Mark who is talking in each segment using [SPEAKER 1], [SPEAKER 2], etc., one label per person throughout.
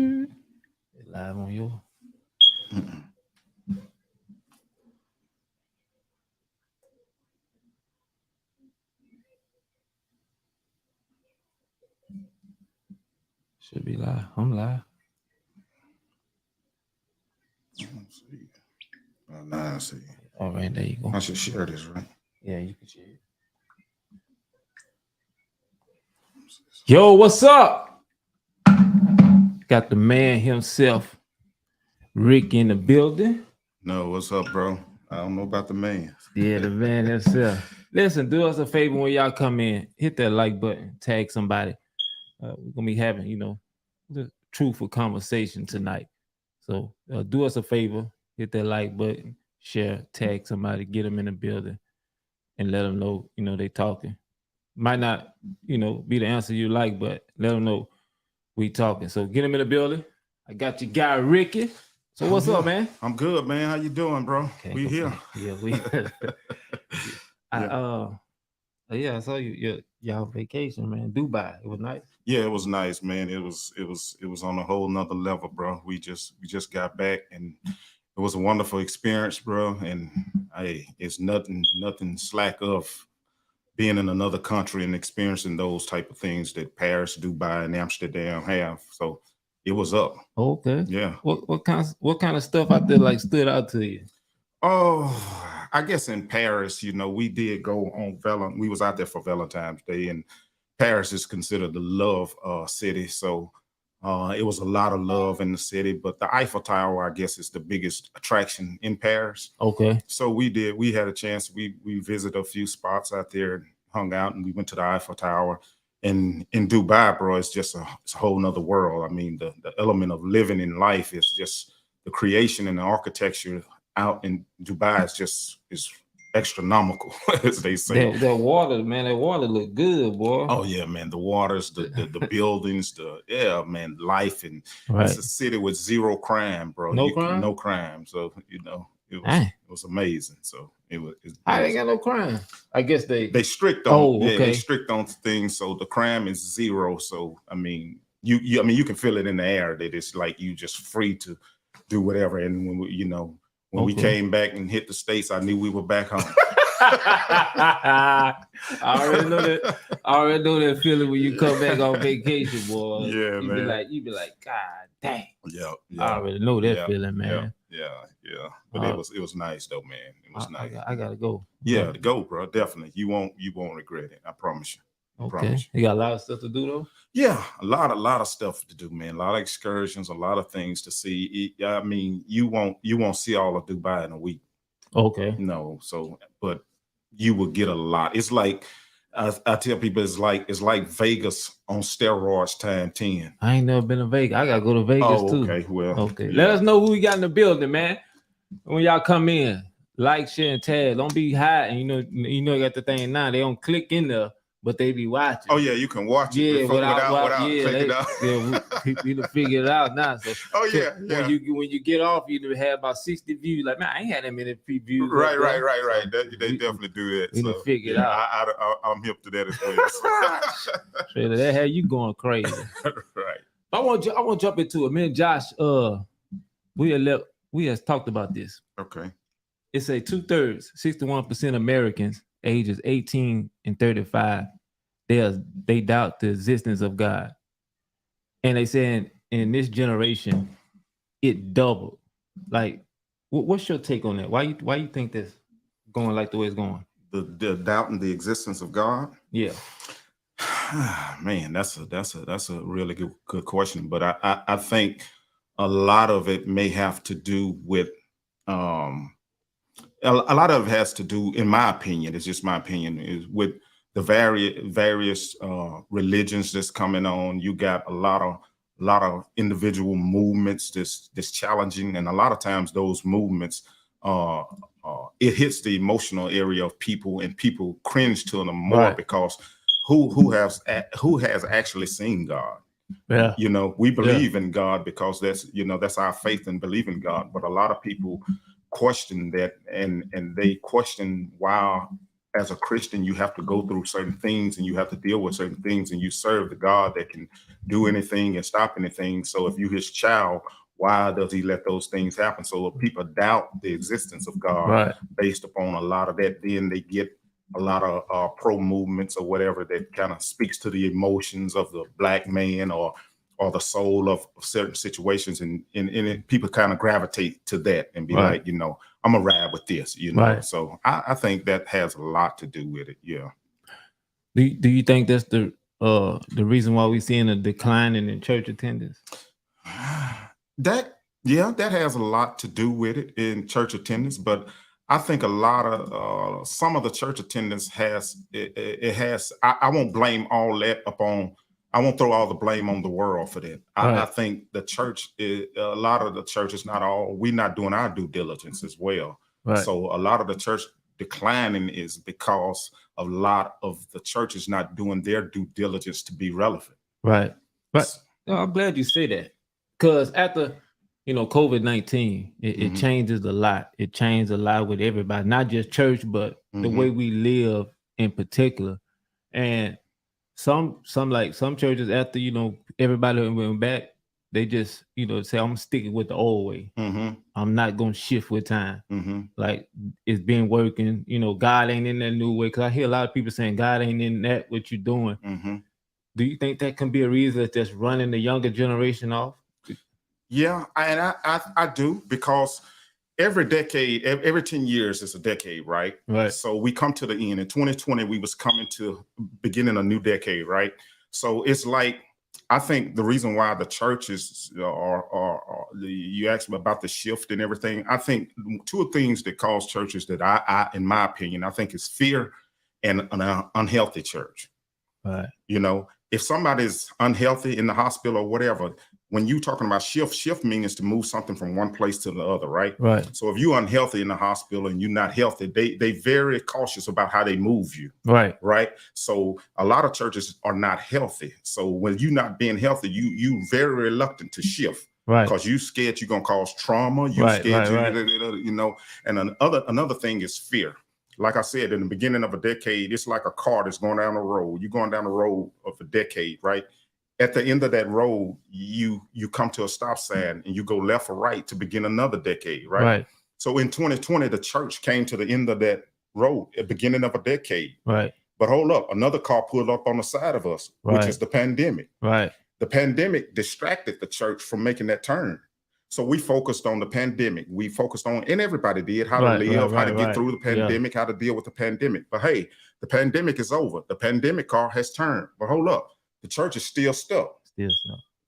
[SPEAKER 1] Live on your. Should be live. I'm live.
[SPEAKER 2] Nah, I see.
[SPEAKER 1] All right, there you go.
[SPEAKER 2] I should share this, right?
[SPEAKER 1] Yeah, you can share it. Yo, what's up? Got the man himself, Rick, in the building.
[SPEAKER 2] No, what's up, bro? I don't know about the man.
[SPEAKER 1] Yeah, the man himself. Listen, do us a favor when y'all come in, hit that like button, tag somebody. We're gonna be having, the truthful conversation tonight. So do us a favor, hit that like button, share, tag somebody, get them in the building, and let them know, they talking. Might not, be the answer you like, but let them know we talking. So get them in the building. I got your guy Ricky. So what's up, man?
[SPEAKER 2] I'm good, man. How you doing, bro? We here.
[SPEAKER 1] Yeah, we. I saw y'all vacation, man. Dubai. It was nice.
[SPEAKER 2] Yeah, it was nice, man. It was on a whole nother level, bro. We just got back, and it was a wonderful experience, bro. And it's nothing slack of being in another country and experiencing those type of things that Paris, Dubai, and Amsterdam have. So it was up.
[SPEAKER 1] Okay.
[SPEAKER 2] Yeah.
[SPEAKER 1] What kind of stuff out there like stood out to you?
[SPEAKER 2] Oh, I guess in Paris, we did go on we was out there for Valentine's Day, and Paris is considered the love city. So it was a lot of love in the city, but the Eiffel Tower, I guess, is the biggest attraction in Paris.
[SPEAKER 1] Okay.
[SPEAKER 2] So we had a chance. We visited a few spots out there and hung out, and we went to the Eiffel Tower. And in Dubai, bro, it's just it's a whole nother world. I mean, the element of living in life is just the creation and the architecture out in Dubai is astronomical, as they say.
[SPEAKER 1] That water, man, that water look good, boy.
[SPEAKER 2] Oh yeah, man, the waters, the buildings, man, life, and It's a city with zero crime, bro.
[SPEAKER 1] No crime.
[SPEAKER 2] No crime. So it was amazing. So
[SPEAKER 1] I ain't got no crime. I guess they
[SPEAKER 2] strict on. They strict on things. So the crime is zero. So I mean, you can feel it in the air that it's like you just free to do whatever. And when we came back and hit the States, I knew we were back home.
[SPEAKER 1] I already know that feeling when you come back on vacation, boy.
[SPEAKER 2] Yeah, man.
[SPEAKER 1] You be like, God dang.
[SPEAKER 2] Yeah.
[SPEAKER 1] I already know that feeling, man.
[SPEAKER 2] Yeah. But it was nice though, man. It was nice.
[SPEAKER 1] I gotta go.
[SPEAKER 2] Yeah, go, bro. Definitely. You won't regret it. I promise you.
[SPEAKER 1] Okay. You got a lot of stuff to do though?
[SPEAKER 2] Yeah, a lot of stuff to do, man. A lot of excursions, a lot of things to see. I mean, you won't see all of Dubai in a week.
[SPEAKER 1] Okay.
[SPEAKER 2] No, but you will get a lot. It's like I tell people it's like Vegas on steroids times 10.
[SPEAKER 1] I ain't never been to Vegas. I gotta go to Vegas too.
[SPEAKER 2] Okay, well.
[SPEAKER 1] Okay. Yeah. Let us know who we got in the building, man. When y'all come in, like, share, and tag. Don't be high, and you got the thing now. They don't click in there, but they be watching.
[SPEAKER 2] Oh yeah, you can watch it without clicking out.
[SPEAKER 1] People figure it out now. So
[SPEAKER 2] yeah.
[SPEAKER 1] When you get off, you have about 60 views. Like, man, I ain't had that many previews.
[SPEAKER 2] Right. They definitely do that.
[SPEAKER 1] So figure it out.
[SPEAKER 2] I'm hip to that as well.
[SPEAKER 1] So that had you going crazy.
[SPEAKER 2] Right.
[SPEAKER 1] I want to jump into it. Me and Josh, we have talked about this.
[SPEAKER 2] Okay.
[SPEAKER 1] It's a 2/3, 61% Americans ages 18 and 35, they doubt the existence of God. And they saying in this generation, it doubled. Like, what's your take on that? Why you think that's going like the way it's going?
[SPEAKER 2] The doubting the existence of God?
[SPEAKER 1] Yeah.
[SPEAKER 2] Man, that's a really good question. But I think a lot of it may have to do with a lot of it has to do, in my opinion, it's just my opinion, is with the various religions that's coming on. You got a lot of individual movements that's challenging, and a lot of times those movements it hits the emotional area of people, and people cringe to them more because who has actually seen God?
[SPEAKER 1] Yeah,
[SPEAKER 2] we believe in God because that's our faith and believe in God, but a lot of people question that, and they question why as a Christian, you have to go through certain things and you have to deal with certain things, and you serve the God that can do anything and stop anything. So if you his child, why does he let those things happen? So if people doubt the existence of God
[SPEAKER 1] Right.
[SPEAKER 2] based upon a lot of that, then they get a lot of pro movements or whatever that kind of speaks to the emotions of the black man or the soul of certain situations, and people kind of gravitate to that and be
[SPEAKER 1] Right.
[SPEAKER 2] like, I'm gonna ride with this,
[SPEAKER 1] Right.
[SPEAKER 2] So I think that has a lot to do with it. Yeah.
[SPEAKER 1] Do you think that's the reason why we're seeing a decline in church attendance?
[SPEAKER 2] That has a lot to do with it in church attendance, but I think a lot of some of the church attendance has it has. I won't blame all that upon. I won't throw all the blame on the world for that. I think the church, a lot of the churches, not all, we're not doing our due diligence as well.
[SPEAKER 1] Right.
[SPEAKER 2] So a lot of the church declining is because a lot of the churches not doing their due diligence to be relevant.
[SPEAKER 1] Right. I'm glad you say that, because after COVID-19, it changes a lot. It changed a lot with everybody, not just church, but the way we live in particular. And some churches, after everybody went back, they just say, I'm sticking with the old way. I'm not gonna shift with time. Like, it's been working. God ain't in that new way. Because I hear a lot of people saying God ain't in that what you're doing. Do you think that can be a reason that's running the younger generation off?
[SPEAKER 2] Yeah, and I do, because every decade, every 10 years is a decade, right?
[SPEAKER 1] Right.
[SPEAKER 2] So we come to the end. In 2020, we was coming to beginning a new decade, right? So it's like, I think the reason why the churches you asked me about the shift and everything. I think two things that cause churches that I in my opinion, I think is fear and an unhealthy church.
[SPEAKER 1] Right.
[SPEAKER 2] If somebody's unhealthy in the hospital or whatever, when you talking about shift means to move something from one place to the other, right?
[SPEAKER 1] Right.
[SPEAKER 2] So if you're unhealthy in the hospital and you're not healthy, they very cautious about how they move you.
[SPEAKER 1] Right.
[SPEAKER 2] Right. So a lot of churches are not healthy. So when you're not being healthy, you very reluctant to shift.
[SPEAKER 1] Right.
[SPEAKER 2] Because you scared you're gonna cause trauma. You scared and another thing is fear. Like I said, in the beginning of a decade, it's like a car that's going down the road. You're going down the road of a decade, right? At the end of that road, you come to a stop sign and you go left or right to begin another decade, right?
[SPEAKER 1] Right.
[SPEAKER 2] So in 2020, the church came to the end of that road at the beginning of a decade.
[SPEAKER 1] Right.
[SPEAKER 2] But hold up, another car pulled up on the side of us, which is the pandemic.
[SPEAKER 1] Right.
[SPEAKER 2] The pandemic distracted the church from making that turn. So we focused on the pandemic. We focused on, and everybody did, how to live, how to get through the pandemic, how to deal with the pandemic. But hey, the pandemic is over. The pandemic car has turned. But hold up, the church is still stuck.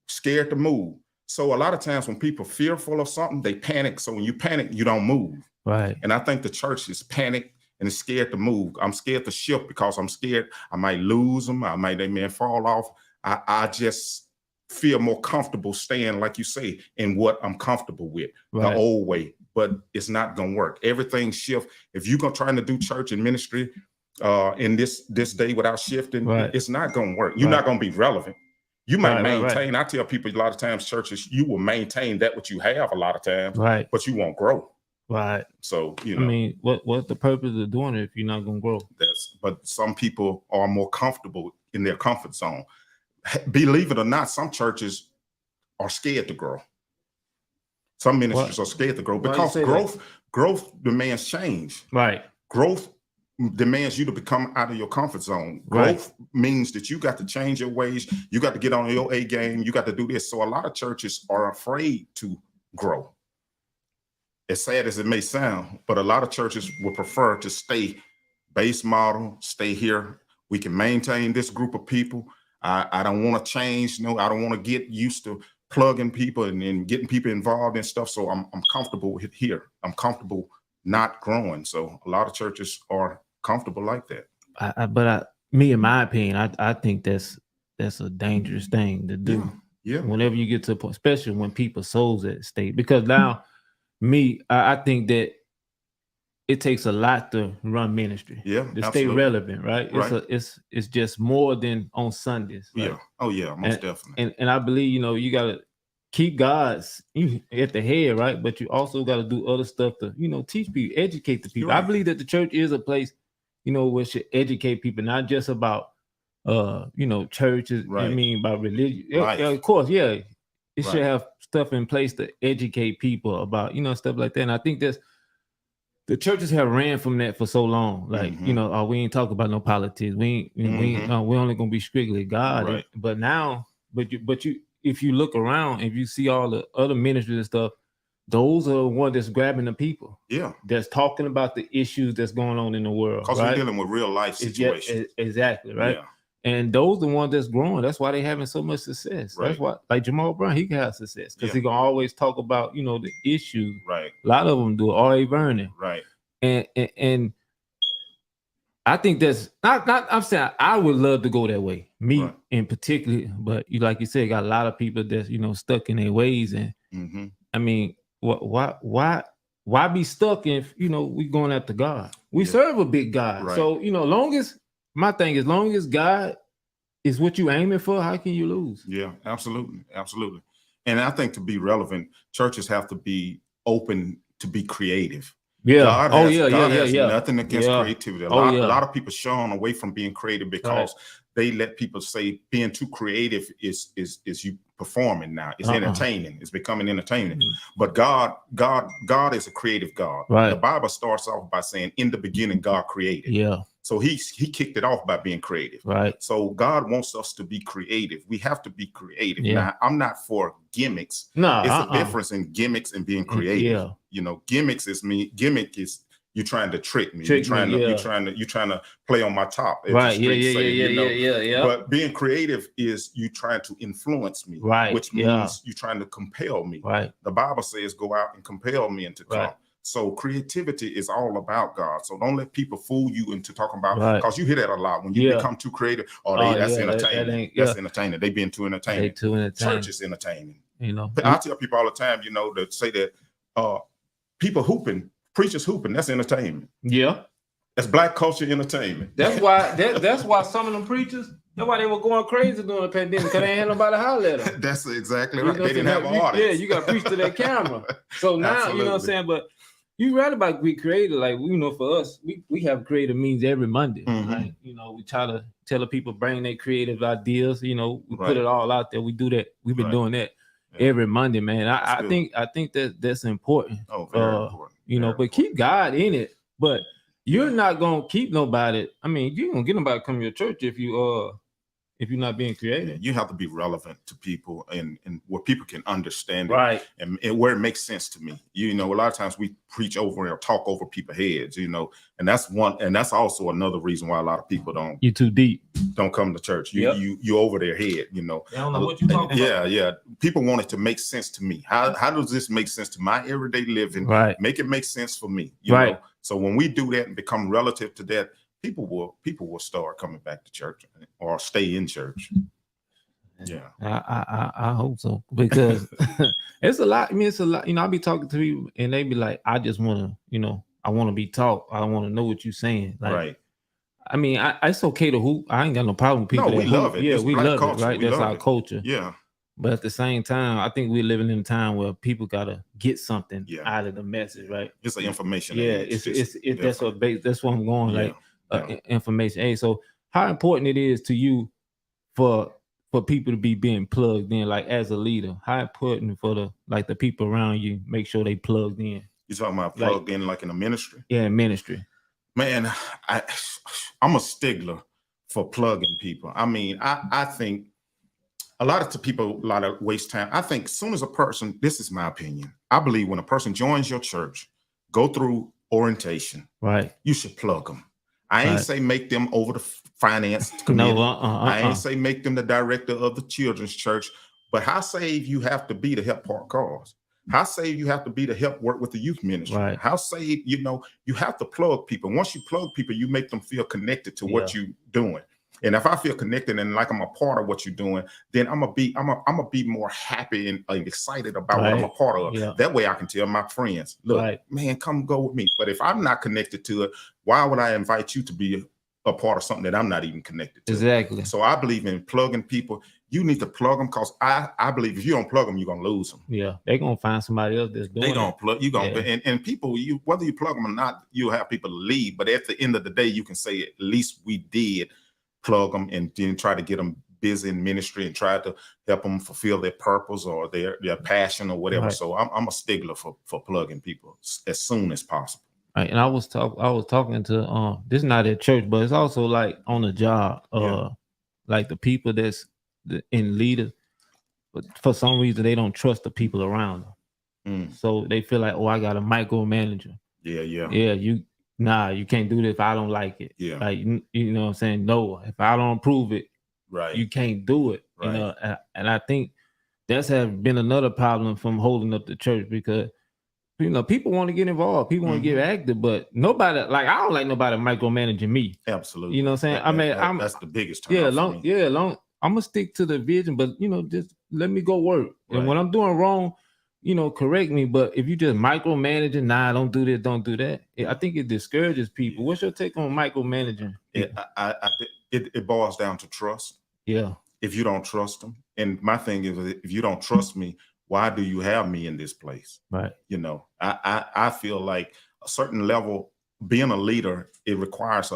[SPEAKER 2] Scared to move. So a lot of times when people are fearful of something, they panic. So when you panic, you don't move.
[SPEAKER 1] Right.
[SPEAKER 2] And I think the church is panicked and is scared to move. I'm scared to shift because I'm scared I might lose them. They may fall off. I just feel more comfortable staying, like you say, in what I'm comfortable with, the old way. But it's not gonna work. Everything shift. If you're gonna try to do church and ministry in this day without shifting, it's not gonna work. You're not gonna be relevant. You might maintain. I tell people a lot of times, churches, you will maintain that what you have a lot of times, but you won't grow.
[SPEAKER 1] Right.
[SPEAKER 2] So
[SPEAKER 1] I mean, what's the purpose of doing it if you're not gonna grow?
[SPEAKER 2] But some people are more comfortable in their comfort zone. Believe it or not, some churches are scared to grow. Some ministries are scared to grow because growth demands change.
[SPEAKER 1] Right.
[SPEAKER 2] Growth demands you to become out of your comfort zone. Growth means that you got to change your ways. You got to get on your A game. You got to do this. So a lot of churches are afraid to grow. As sad as it may sound, but a lot of churches would prefer to stay base model, stay here. We can maintain this group of people. I don't want to change. No, I don't want to get used to plugging people and getting people involved in stuff. So I'm comfortable with here. I'm comfortable not growing. So a lot of churches are comfortable like that.
[SPEAKER 1] Me, in my opinion, I think that's a dangerous thing to do.
[SPEAKER 2] Yeah.
[SPEAKER 1] Whenever you get to a point, especially when people's souls at stake, because now, I think that it takes a lot to run ministry.
[SPEAKER 2] Yeah,
[SPEAKER 1] to stay relevant, right? It's just more than on Sundays.
[SPEAKER 2] Right? Yeah. Oh yeah, most definitely.
[SPEAKER 1] And I believe you gotta keep God's at the head, right? But you also got to do other stuff to teach people, educate the people. I believe that the church is a place you know, we should educate people, not just about you know, churches. I
[SPEAKER 2] Right.
[SPEAKER 1] mean, about religion. Yeah,
[SPEAKER 2] Life.
[SPEAKER 1] yeah, of course, yeah. It should
[SPEAKER 2] Right.
[SPEAKER 1] have stuff in place to educate people about, you know, stuff like that. And I think that's the churches have ran from that for so long. Like, you know, we ain't talking about no politics. We only gonna be strictly God.
[SPEAKER 2] Right.
[SPEAKER 1] But now, but you, if you look around, if you see all the other ministries and stuff, those are the ones that's grabbing the people.
[SPEAKER 2] Yeah.
[SPEAKER 1] That's talking about the issues that's going on in the world.
[SPEAKER 2] Because
[SPEAKER 1] right?
[SPEAKER 2] we're dealing with real life situations.
[SPEAKER 1] Exactly, right?
[SPEAKER 2] Yeah.
[SPEAKER 1] And those are the ones that's growing. That's why they having so much success.
[SPEAKER 2] Right.
[SPEAKER 1] That's why, like Jamal Brown, he can have success because he gonna always talk about, you know, the issues.
[SPEAKER 2] Right.
[SPEAKER 1] A lot of them do. R.A. Vernon.
[SPEAKER 2] Right.
[SPEAKER 1] And I think that's not. I'm saying I would love to go that way. Me in particular, but you, like you said, got a lot of people that's, you know, stuck in their ways. And I mean, why be stuck if, you know, we going after God? We serve a big God.
[SPEAKER 2] Right.
[SPEAKER 1] So, you know, long as God is what you aiming for, how can you lose?
[SPEAKER 2] Yeah, absolutely. Absolutely. And I think to be relevant, churches have to be open to be creative.
[SPEAKER 1] Yeah.
[SPEAKER 2] God has nothing against creativity. A lot of people shun away from being creative because they let people say being too creative is you performing now. It's entertaining. It's becoming entertaining. But God is a creative God.
[SPEAKER 1] Right.
[SPEAKER 2] The Bible starts off by saying, in the beginning, God created.
[SPEAKER 1] Yeah.
[SPEAKER 2] So he kicked it off by being creative.
[SPEAKER 1] Right.
[SPEAKER 2] So God wants us to be creative. We have to be creative.
[SPEAKER 1] Yeah.
[SPEAKER 2] Now, I'm not for gimmicks.
[SPEAKER 1] No,
[SPEAKER 2] it's a difference in gimmicks and being creative.
[SPEAKER 1] Yeah.
[SPEAKER 2] You know, gimmick is you trying to trick me. You're trying to play on my top.
[SPEAKER 1] Right. Yeah.
[SPEAKER 2] But being creative is you trying to influence me.
[SPEAKER 1] Right.
[SPEAKER 2] Which means you trying to compel me.
[SPEAKER 1] Right.
[SPEAKER 2] The Bible says go out and compel me into come. Right. So creativity is all about God. So don't let people fool you into talking about, because you hear that a lot when you become too creative. That's entertaining. That's entertaining. They being too entertaining. Church is entertaining.
[SPEAKER 1] You know,
[SPEAKER 2] I tell people all the time, you know, that say that people hooping, preachers hooping, that's entertainment.
[SPEAKER 1] Yeah.
[SPEAKER 2] That's black culture entertainment.
[SPEAKER 1] That's why some of them preachers, that's why they were going crazy during the pandemic, because they ain't had nobody holler at them.
[SPEAKER 2] That's exactly right. They didn't have an audience.
[SPEAKER 1] Yeah, you got to preach to that camera. So now, you know what I'm saying? But you right about be creative. Like, you know, for us, we have creative meetings every Monday. Right? You know, we try to tell the people bring their creative ideas. You know, we put it all out there. We do that. We've been doing that every Monday, man. I think that's important.
[SPEAKER 2] Oh, very important.
[SPEAKER 1] You know, but keep God in it. But you're not gonna keep nobody. I mean, you ain't gonna get nobody to come to your church if you're not being creative.
[SPEAKER 2] You have to be relevant to people and where people can understand it,
[SPEAKER 1] right?
[SPEAKER 2] And where it makes sense to me. You know, a lot of times we preach over or talk over people's heads, you know, and that's also another reason why a lot of people
[SPEAKER 1] you're too deep,
[SPEAKER 2] don't come to church. You over their head, you know.
[SPEAKER 1] They don't know what you're talking about.
[SPEAKER 2] Yeah. People want it to make sense to me. How does this make sense to my everyday living?
[SPEAKER 1] Right.
[SPEAKER 2] Make it make sense for me. You know? So when we do that and become relative to that, people will start coming back to church or stay in church. Yeah,
[SPEAKER 1] I hope so, because it's a lot. I mean, it's a lot. You know, I'll be talking to people and they be like, I just want to, you know, I want to be taught. I want to know what you're saying. Like,
[SPEAKER 2] right.
[SPEAKER 1] I mean, it's okay to hoop. I ain't got no problem with people.
[SPEAKER 2] No, we love it.
[SPEAKER 1] Yeah, we love it. Right, that's our culture.
[SPEAKER 2] Yeah.
[SPEAKER 1] But at the same time, I think we're living in a time where people gotta get something out of the message, right?
[SPEAKER 2] It's an information.
[SPEAKER 1] Yeah, that's what I'm going. Like information. Hey, so how important it is to you for people to be being plugged in, like as a leader? How important for the people around you make sure they plugged in?
[SPEAKER 2] You talking about plugged in like in a ministry?
[SPEAKER 1] Yeah, ministry.
[SPEAKER 2] Man, I'm a stickler for plugging people. I mean, I think a lot of people waste time. I think as soon as a person, this is my opinion, I believe when a person joins your church, go through orientation,
[SPEAKER 1] right?
[SPEAKER 2] You should plug them. I ain't say make them over the finance committee.
[SPEAKER 1] No,
[SPEAKER 2] I ain't say make them the director of the children's church. But how saved you have to be to help park cars? How saved you have to be to help work with the youth ministry?
[SPEAKER 1] Right.
[SPEAKER 2] How saved, you know, you have to plug people. Once you plug people, you make them feel connected to what you're doing. And if I feel connected and like I'm a part of what you're doing, then I'm gonna be more happy and excited about what I'm a part of.
[SPEAKER 1] Yeah.
[SPEAKER 2] That way I can tell my friends, look, man, come go with me. But if I'm not connected to it, why would I invite you to be a part of something that I'm not even connected to.
[SPEAKER 1] Exactly.
[SPEAKER 2] So I believe in plugging people. You need to plug them because I believe if you don't plug them, you're gonna lose them.
[SPEAKER 1] Yeah, they're gonna find somebody else that's doing
[SPEAKER 2] They gonna
[SPEAKER 1] it.
[SPEAKER 2] plug you gonna
[SPEAKER 1] Yeah.
[SPEAKER 2] and people, you whether you plug them or not, you'll have people to leave. But at the end of the day, you can say at least we did plug them and then try to get them busy in ministry and try to help them fulfill their purpose or their passion or whatever.
[SPEAKER 1] Right.
[SPEAKER 2] So I'm a stickler for plugging people as soon as possible.
[SPEAKER 1] Right. And I was talking to this is not at church, but it's also like on the job.
[SPEAKER 2] Yeah.
[SPEAKER 1] Like the people that's in leaders, but for some reason they don't trust the people around them. So they feel like, oh, I got a micromanager. Yeah, you can't do this if I don't like it.
[SPEAKER 2] Yeah.
[SPEAKER 1] Like you know what I'm saying? No, if I don't approve it,
[SPEAKER 2] Right.
[SPEAKER 1] you can't do it.
[SPEAKER 2] Right.
[SPEAKER 1] You know, and I think that's have been another problem from holding up the church because you know people want to get involved, people want to get active, but nobody I don't like nobody micromanaging me.
[SPEAKER 2] Absolutely.
[SPEAKER 1] You know what I'm saying?
[SPEAKER 2] That's the biggest turn for me.
[SPEAKER 1] I'm gonna stick to the vision, but you know, just let me go work.
[SPEAKER 2] Right.
[SPEAKER 1] And when I'm doing wrong, you know, correct me. But if you just micromanaging, don't do this, don't do that. I think it discourages people. What's your take on micromanaging?
[SPEAKER 2] It boils down to trust.
[SPEAKER 1] Yeah.
[SPEAKER 2] If you don't trust them, and my thing is, if you don't trust me, why do you have me in this place?
[SPEAKER 1] Right.
[SPEAKER 2] You know, I feel like a certain level, being a leader, it requires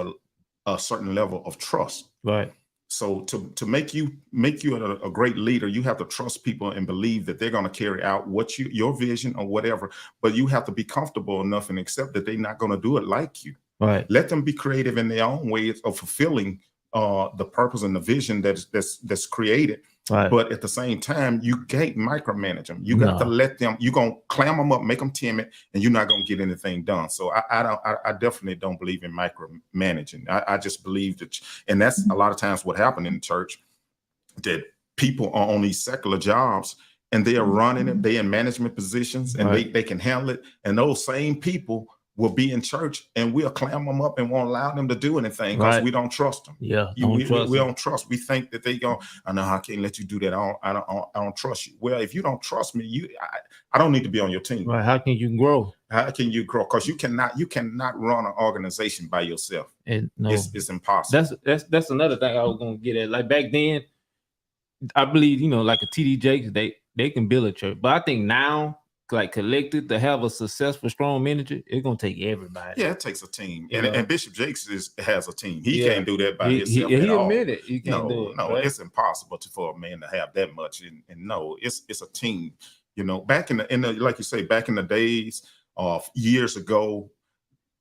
[SPEAKER 2] a certain level of trust.
[SPEAKER 1] Right.
[SPEAKER 2] So to make you a great leader, you have to trust people and believe that they're going to carry out your vision or whatever. But you have to be comfortable enough and accept that they're not going to do it like you.
[SPEAKER 1] Right.
[SPEAKER 2] Let them be creative in their own ways of fulfilling the purpose and the vision that's created.
[SPEAKER 1] Right.
[SPEAKER 2] But at the same time, you can't micromanage them. You got to let them. You're gonna clam them up, make them timid, and you're not gonna get anything done. So I definitely don't believe in micromanaging. I just believe that, and that's a lot of times what happened in the church, that people are on these secular jobs and they are running it. They're in management positions and they can handle it. And those same people will be in church and we'll clam them up and won't allow them to do anything because we don't trust them.
[SPEAKER 1] Yeah,
[SPEAKER 2] we don't trust. We think that they go, I know I can't let you do that. I don't trust you. Well, if you don't trust me, I don't need to be on your team.
[SPEAKER 1] Right? How can you grow?
[SPEAKER 2] How can you grow? Because you cannot run an organization by yourself.
[SPEAKER 1] And no,
[SPEAKER 2] it's impossible.
[SPEAKER 1] That's another thing I was gonna get at. Like back then, I believe like a TD Jakes, they can build a church, but I think now, like collected to have a successful, strong ministry, it's gonna take everybody.
[SPEAKER 2] Yeah, it takes a team, and Bishop Jakes has a team. He can't do that by himself.
[SPEAKER 1] He admitted he can't do it.
[SPEAKER 2] No, right? It's impossible for a man to have that much. And no, it's a team. You know, back in the like you say, back in the days of years ago,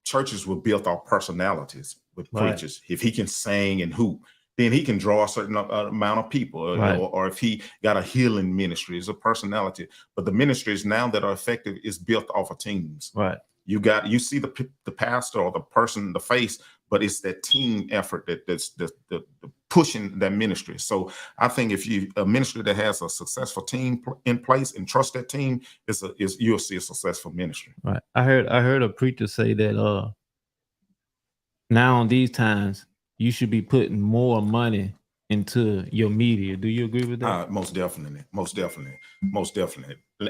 [SPEAKER 2] churches were built off personalities with preachers. If he can sing and hoop, then he can draw a certain amount of people, or if he got a healing ministry, it's a personality. But the ministries now that are effective is built off of teams.
[SPEAKER 1] Right.
[SPEAKER 2] You see the pastor or the person, the face, but it's that team effort that's the pushing that ministry. So I think if a ministry that has a successful team in place and trust that team, you'll see a successful ministry.
[SPEAKER 1] Right. I heard a preacher say that now in these times, you should be putting more money into your media. Do you agree with that?
[SPEAKER 2] Most definitely.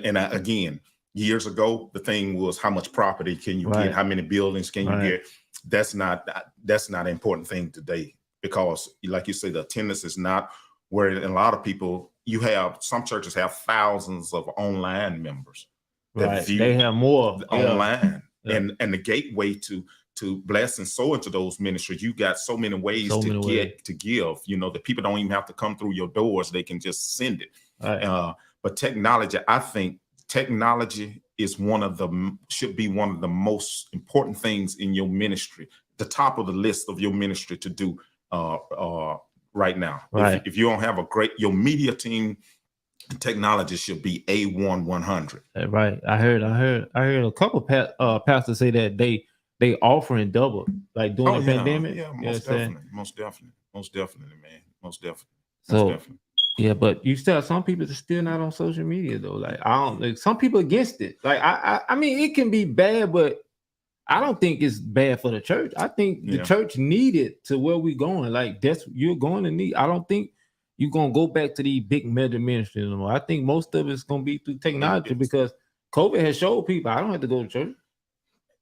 [SPEAKER 2] And again, years ago, the thing was how much property can you get? How many buildings can you get? That's not an important thing today because, like you say, the attendance is not where a lot of people. Some churches have thousands of online members that view.
[SPEAKER 1] They have more
[SPEAKER 2] online, and the gateway to bless and sow into those ministries. You got so many ways to give. You know, the people don't even have to come through your doors; they can just send it. But technology, I think technology is should be one of the most important things in your ministry, the top of the list of your ministry to do right now. If you don't have your media team, technology should be A1 100.
[SPEAKER 1] Right. I heard a couple pastors say that they offering double, like during the pandemic.
[SPEAKER 2] Yeah, most definitely, man. Most definitely.
[SPEAKER 1] So yeah, but you still some people are still not on social media though. Like some people against it. Like I mean, it can be bad, but I don't think it's bad for the church. I think the church needed to where we going. Like you're going to need. I don't think you're gonna go back to these big mega ministries anymore. I think most of it's gonna be through technology because COVID has showed people I don't have to go to church.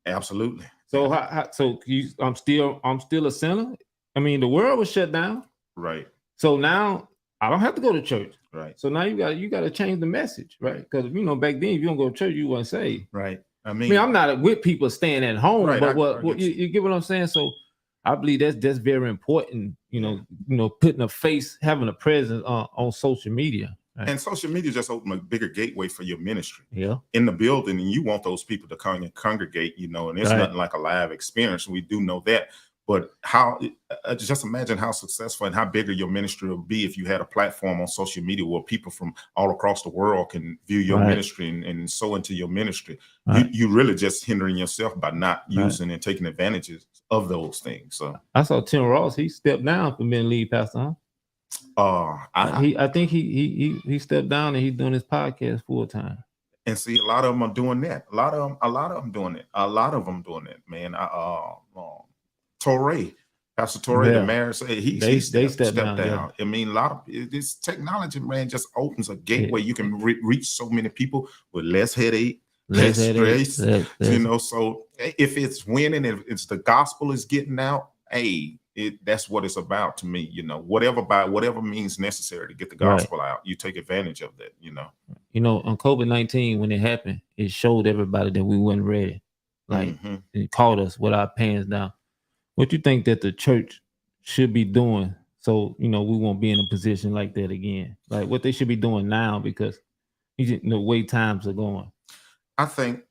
[SPEAKER 2] Absolutely.
[SPEAKER 1] So I'm still a sinner. I mean, the world was shut down.
[SPEAKER 2] Right.
[SPEAKER 1] So now I don't have to go to church.
[SPEAKER 2] Right.
[SPEAKER 1] So now you got to change the message, right? Because back then if you don't go to church, you weren't saved.
[SPEAKER 2] Right. I
[SPEAKER 1] I
[SPEAKER 2] mean,
[SPEAKER 1] mean, I'm not with people staying at home,
[SPEAKER 2] Right,
[SPEAKER 1] but
[SPEAKER 2] I
[SPEAKER 1] what
[SPEAKER 2] get
[SPEAKER 1] you get what I'm saying? So I believe that's very important. Putting a face, having a presence on social media. Right?
[SPEAKER 2] and social media just opened a bigger gateway for your ministry
[SPEAKER 1] Yeah.
[SPEAKER 2] in the building, and you want those people to come and congregate, and it's
[SPEAKER 1] Right.
[SPEAKER 2] nothing like a live experience. We do know that. But how just imagine how successful and how bigger your ministry will be if you had a platform on social media where people from all across the world can view your
[SPEAKER 1] Right.
[SPEAKER 2] ministry and sow into your ministry.
[SPEAKER 1] Right.
[SPEAKER 2] You really just hindering yourself by not
[SPEAKER 1] Right.
[SPEAKER 2] using and taking advantages of those things. So
[SPEAKER 1] I saw Tim Ross. He stepped down from being lead pastor. Huh? I think he stepped down and he's doing his podcast full time.
[SPEAKER 2] And see, a lot of them are doing that. A lot of them doing it. A lot of them doing it, man. Torrey, Pastor Torrey,
[SPEAKER 1] Yeah.
[SPEAKER 2] the mayor, said
[SPEAKER 1] They stepped down. Yeah.
[SPEAKER 2] I mean, a lot of this technology, man, just opens a gateway. You can reach so many people with less headache, less stress. So if it's winning, if it's the gospel is getting out, hey, that's what it's about to me. Whatever means necessary to get the gospel out, you take advantage of that.
[SPEAKER 1] On COVID-19 when it happened, it showed everybody that we weren't ready. Like it caught us with our pants down. What you think that the church should be doing so we won't be in a position like that again? Like what they should be doing now, because the way times are going.
[SPEAKER 2] I think,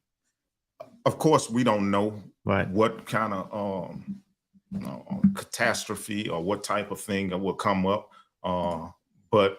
[SPEAKER 2] of course, we don't know what kind of catastrophe or what type of thing that will come up, but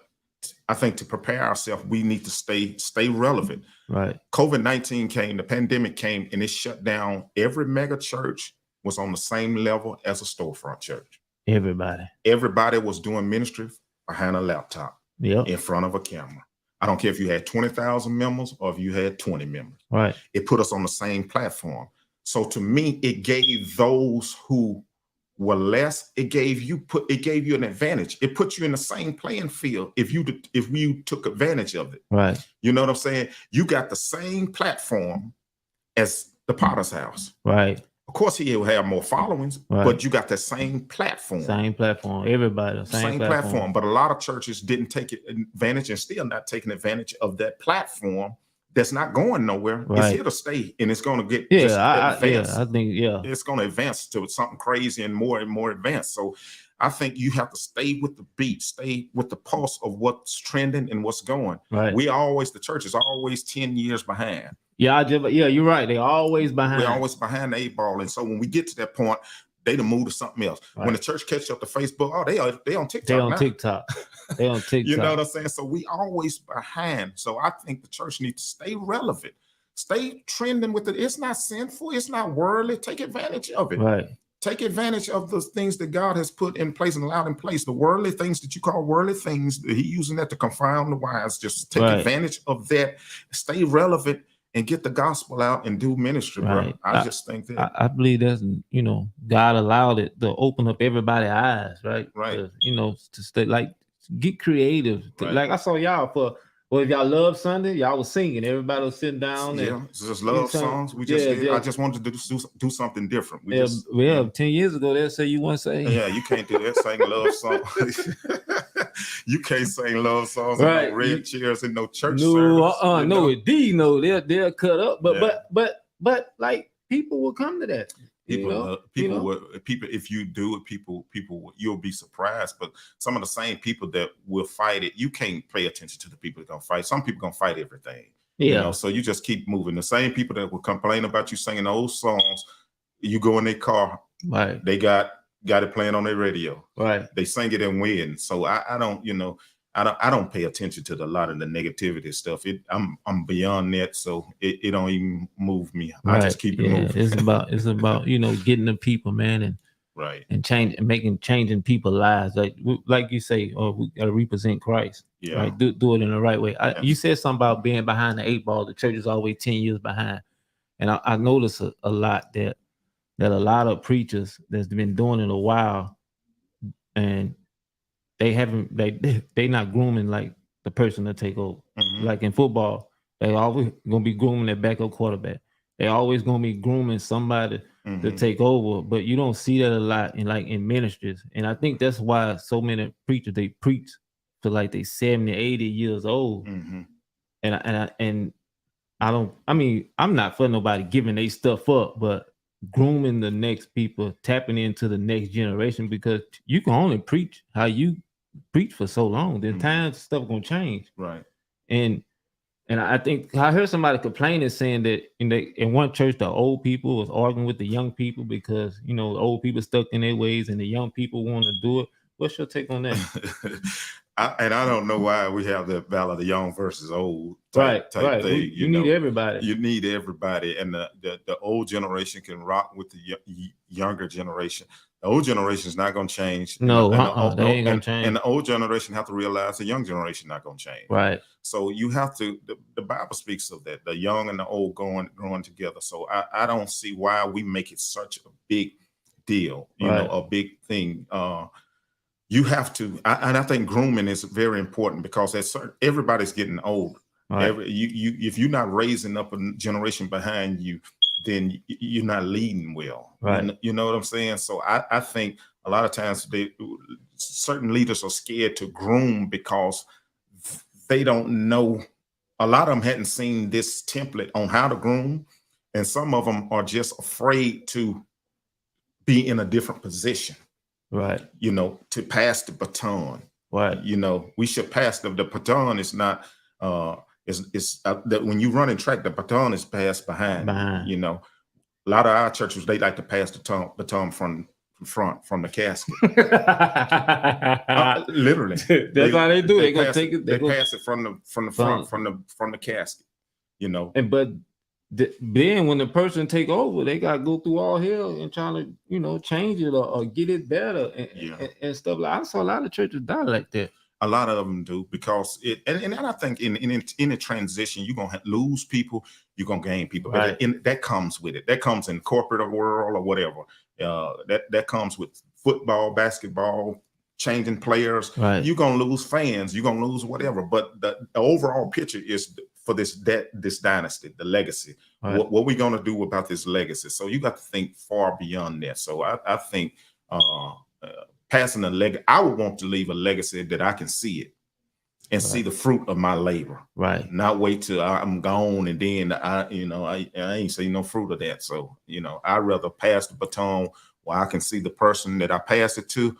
[SPEAKER 2] I think to prepare ourselves, we need to stay relevant.
[SPEAKER 1] Right.
[SPEAKER 2] COVID-19 came, the pandemic came, and it shut down. Every mega church was on the same level as a storefront church. Everybody was doing ministry behind a laptop, in front of a camera. I don't care if you had 20,000 members or if you had 20 members.
[SPEAKER 1] Right.
[SPEAKER 2] It put us on the same platform. So to me, it gave those who were less, it gave you an advantage. It put you in the same playing field if you took advantage of it.
[SPEAKER 1] Right.
[SPEAKER 2] You know what I'm saying? You got the same platform as the Potter's House.
[SPEAKER 1] Right.
[SPEAKER 2] Of course, he will have more followings, but you got the same platform.
[SPEAKER 1] Same platform. Everybody. Same platform.
[SPEAKER 2] But a lot of churches didn't take advantage and still not taking advantage of that platform that's not going nowhere. It's here to stay, and it's going to get advanced.
[SPEAKER 1] I think
[SPEAKER 2] it's going to advance to something crazy and more advanced. So I think you have to stay with the beat, stay with the pulse of what's trending and what's going.
[SPEAKER 1] Right.
[SPEAKER 2] The church is always 10 years behind.
[SPEAKER 1] Yeah, you're right. They're always behind.
[SPEAKER 2] We're always behind the 8 ball. And so when we get to that point, they done move to something else. Right. When the church catches up to Facebook, they on TikTok.
[SPEAKER 1] They on TikTok. They on TikTok.
[SPEAKER 2] You know what I'm saying? So we always behind. So I think the church needs to stay relevant, stay trending with it. It's not sinful. It's not worldly. Take advantage of it.
[SPEAKER 1] Right.
[SPEAKER 2] Take advantage of the things that God has put in place and allowed in place. The worldly things that you call worldly things, He using that to confound the wise. Just take advantage of that. Stay relevant and get the gospel out and do ministry, bro. I just think that
[SPEAKER 1] I believe that's God allowed it to open up everybody's eyes, right?
[SPEAKER 2] Right.
[SPEAKER 1] To stay get creative.
[SPEAKER 2] Right.
[SPEAKER 1] Like I saw y'all if y'all love Sunday, y'all was singing. Everybody was sitting down.
[SPEAKER 2] It's just love songs. We just did. I just wanted to do something different.
[SPEAKER 1] 10 years ago they'll say you weren't saying.
[SPEAKER 2] Yeah, you can't do that. Sing love songs. You can't sing love songs in no red chairs in no church service.
[SPEAKER 1] They'll cut up. But like people will come to that.
[SPEAKER 2] People, if you do it, people, you'll be surprised. But some of the same people that will fight it, you can't pay attention to the people that gonna fight. Some people gonna fight everything.
[SPEAKER 1] Yeah.
[SPEAKER 2] So you just keep moving. The same people that will complain about you singing old songs, you go in their car,
[SPEAKER 1] right?
[SPEAKER 2] They got it playing on their radio,
[SPEAKER 1] right?
[SPEAKER 2] They sing it and win. So I don't pay attention to a lot of the negativity stuff. I'm beyond that, so it don't even move me. I just keep it moving.
[SPEAKER 1] It's about getting the people, man, and changing people's lives. Like you say, we gotta represent Christ.
[SPEAKER 2] Yeah.
[SPEAKER 1] Right. Do it in the right way. You said something about being behind the 8 ball. The church is always 10 years behind, and I notice a lot that a lot of preachers that's been doing it a while, and they not grooming like the person to take over.
[SPEAKER 2] Mm-hmm.
[SPEAKER 1] Like in football, they always gonna be grooming their backup quarterback. They always gonna be grooming somebody to take over, but you don't see that a lot in ministries. And I think that's why so many preachers, they preach to like they 70, 80 years old. And I mean, I'm not for nobody giving their stuff up, but grooming the next people, tapping into the next generation, because you can only preach how you preach for so long. Then times stuff gonna change.
[SPEAKER 2] Right.
[SPEAKER 1] And I think I heard somebody complaining saying that in one church the old people was arguing with the young people because the old people stuck in their ways and the young people want to do it. What's your take on that?
[SPEAKER 2] I don't know why we have that battle of the young versus old
[SPEAKER 1] type
[SPEAKER 2] thing.
[SPEAKER 1] You need everybody.
[SPEAKER 2] You need everybody, and the old generation can rock with the younger generation. The old generation is not going to change.
[SPEAKER 1] No, they ain't going to change.
[SPEAKER 2] And the old generation have to realize the young generation not going to change.
[SPEAKER 1] Right.
[SPEAKER 2] So you have to. The Bible speaks of that, the young and the old growing together. So I don't see why we make it such a big deal. A big thing. You have to, and I think grooming is very important because everybody's getting old. Right. If you're not raising up a generation behind you, then you're not leading well.
[SPEAKER 1] Right.
[SPEAKER 2] You know what I'm saying? So I think a lot of times certain leaders are scared to groom because they don't know. A lot of them hadn't seen this template on how to groom, and some of them are just afraid to be in a different position.
[SPEAKER 1] Right.
[SPEAKER 2] To pass the baton.
[SPEAKER 1] Right.
[SPEAKER 2] We should pass the baton. It's not it's that when you run in track, the baton is passed behind. A lot of our churches, they like to pass the baton from the casket. Literally.
[SPEAKER 1] That's how they do. They gonna take it.
[SPEAKER 2] They pass it from the front, from the casket.
[SPEAKER 1] But then when the person take over, they gotta go through all hell and trying to change it or get it better and stuff like. I saw a lot of churches die like that.
[SPEAKER 2] A lot of them do because and I think in a transition you're gonna lose people, you're gonna gain people.
[SPEAKER 1] Right.
[SPEAKER 2] But that comes with it. That comes in corporate world or whatever. That comes with football, basketball, changing players.
[SPEAKER 1] Right.
[SPEAKER 2] You're gonna lose fans. You're gonna lose whatever. But the overall picture is for this dynasty, the legacy.
[SPEAKER 1] Right.
[SPEAKER 2] What we gonna do about this legacy? So you got to think far beyond that. So I think passing a legacy, I would want to leave a legacy that I can see it and see the fruit of my labor.
[SPEAKER 1] Right.
[SPEAKER 2] Not wait till I'm gone and then I ain't see no fruit of that. So I'd rather pass the baton where I can see the person that I pass it to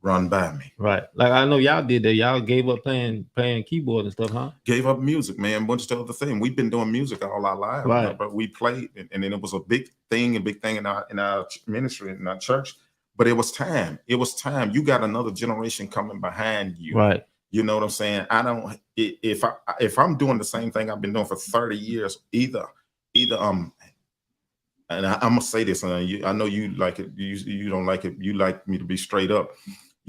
[SPEAKER 2] run by me.
[SPEAKER 1] Right. Like I know y'all did that. Y'all gave up playing keyboard and stuff, huh?
[SPEAKER 2] Gave up music, man. Bunch of other things. We've been doing music all our lives,
[SPEAKER 1] right?
[SPEAKER 2] But we played, and then it was a big thing in our ministry, in our church. But it was time. It was time. You got another generation coming behind you,
[SPEAKER 1] right?
[SPEAKER 2] You know what I'm saying? I don't. If I'm doing the same thing I've been doing for 30 years, either and I'm gonna say this, and I know you like it. You don't like it. You like me to be straight up.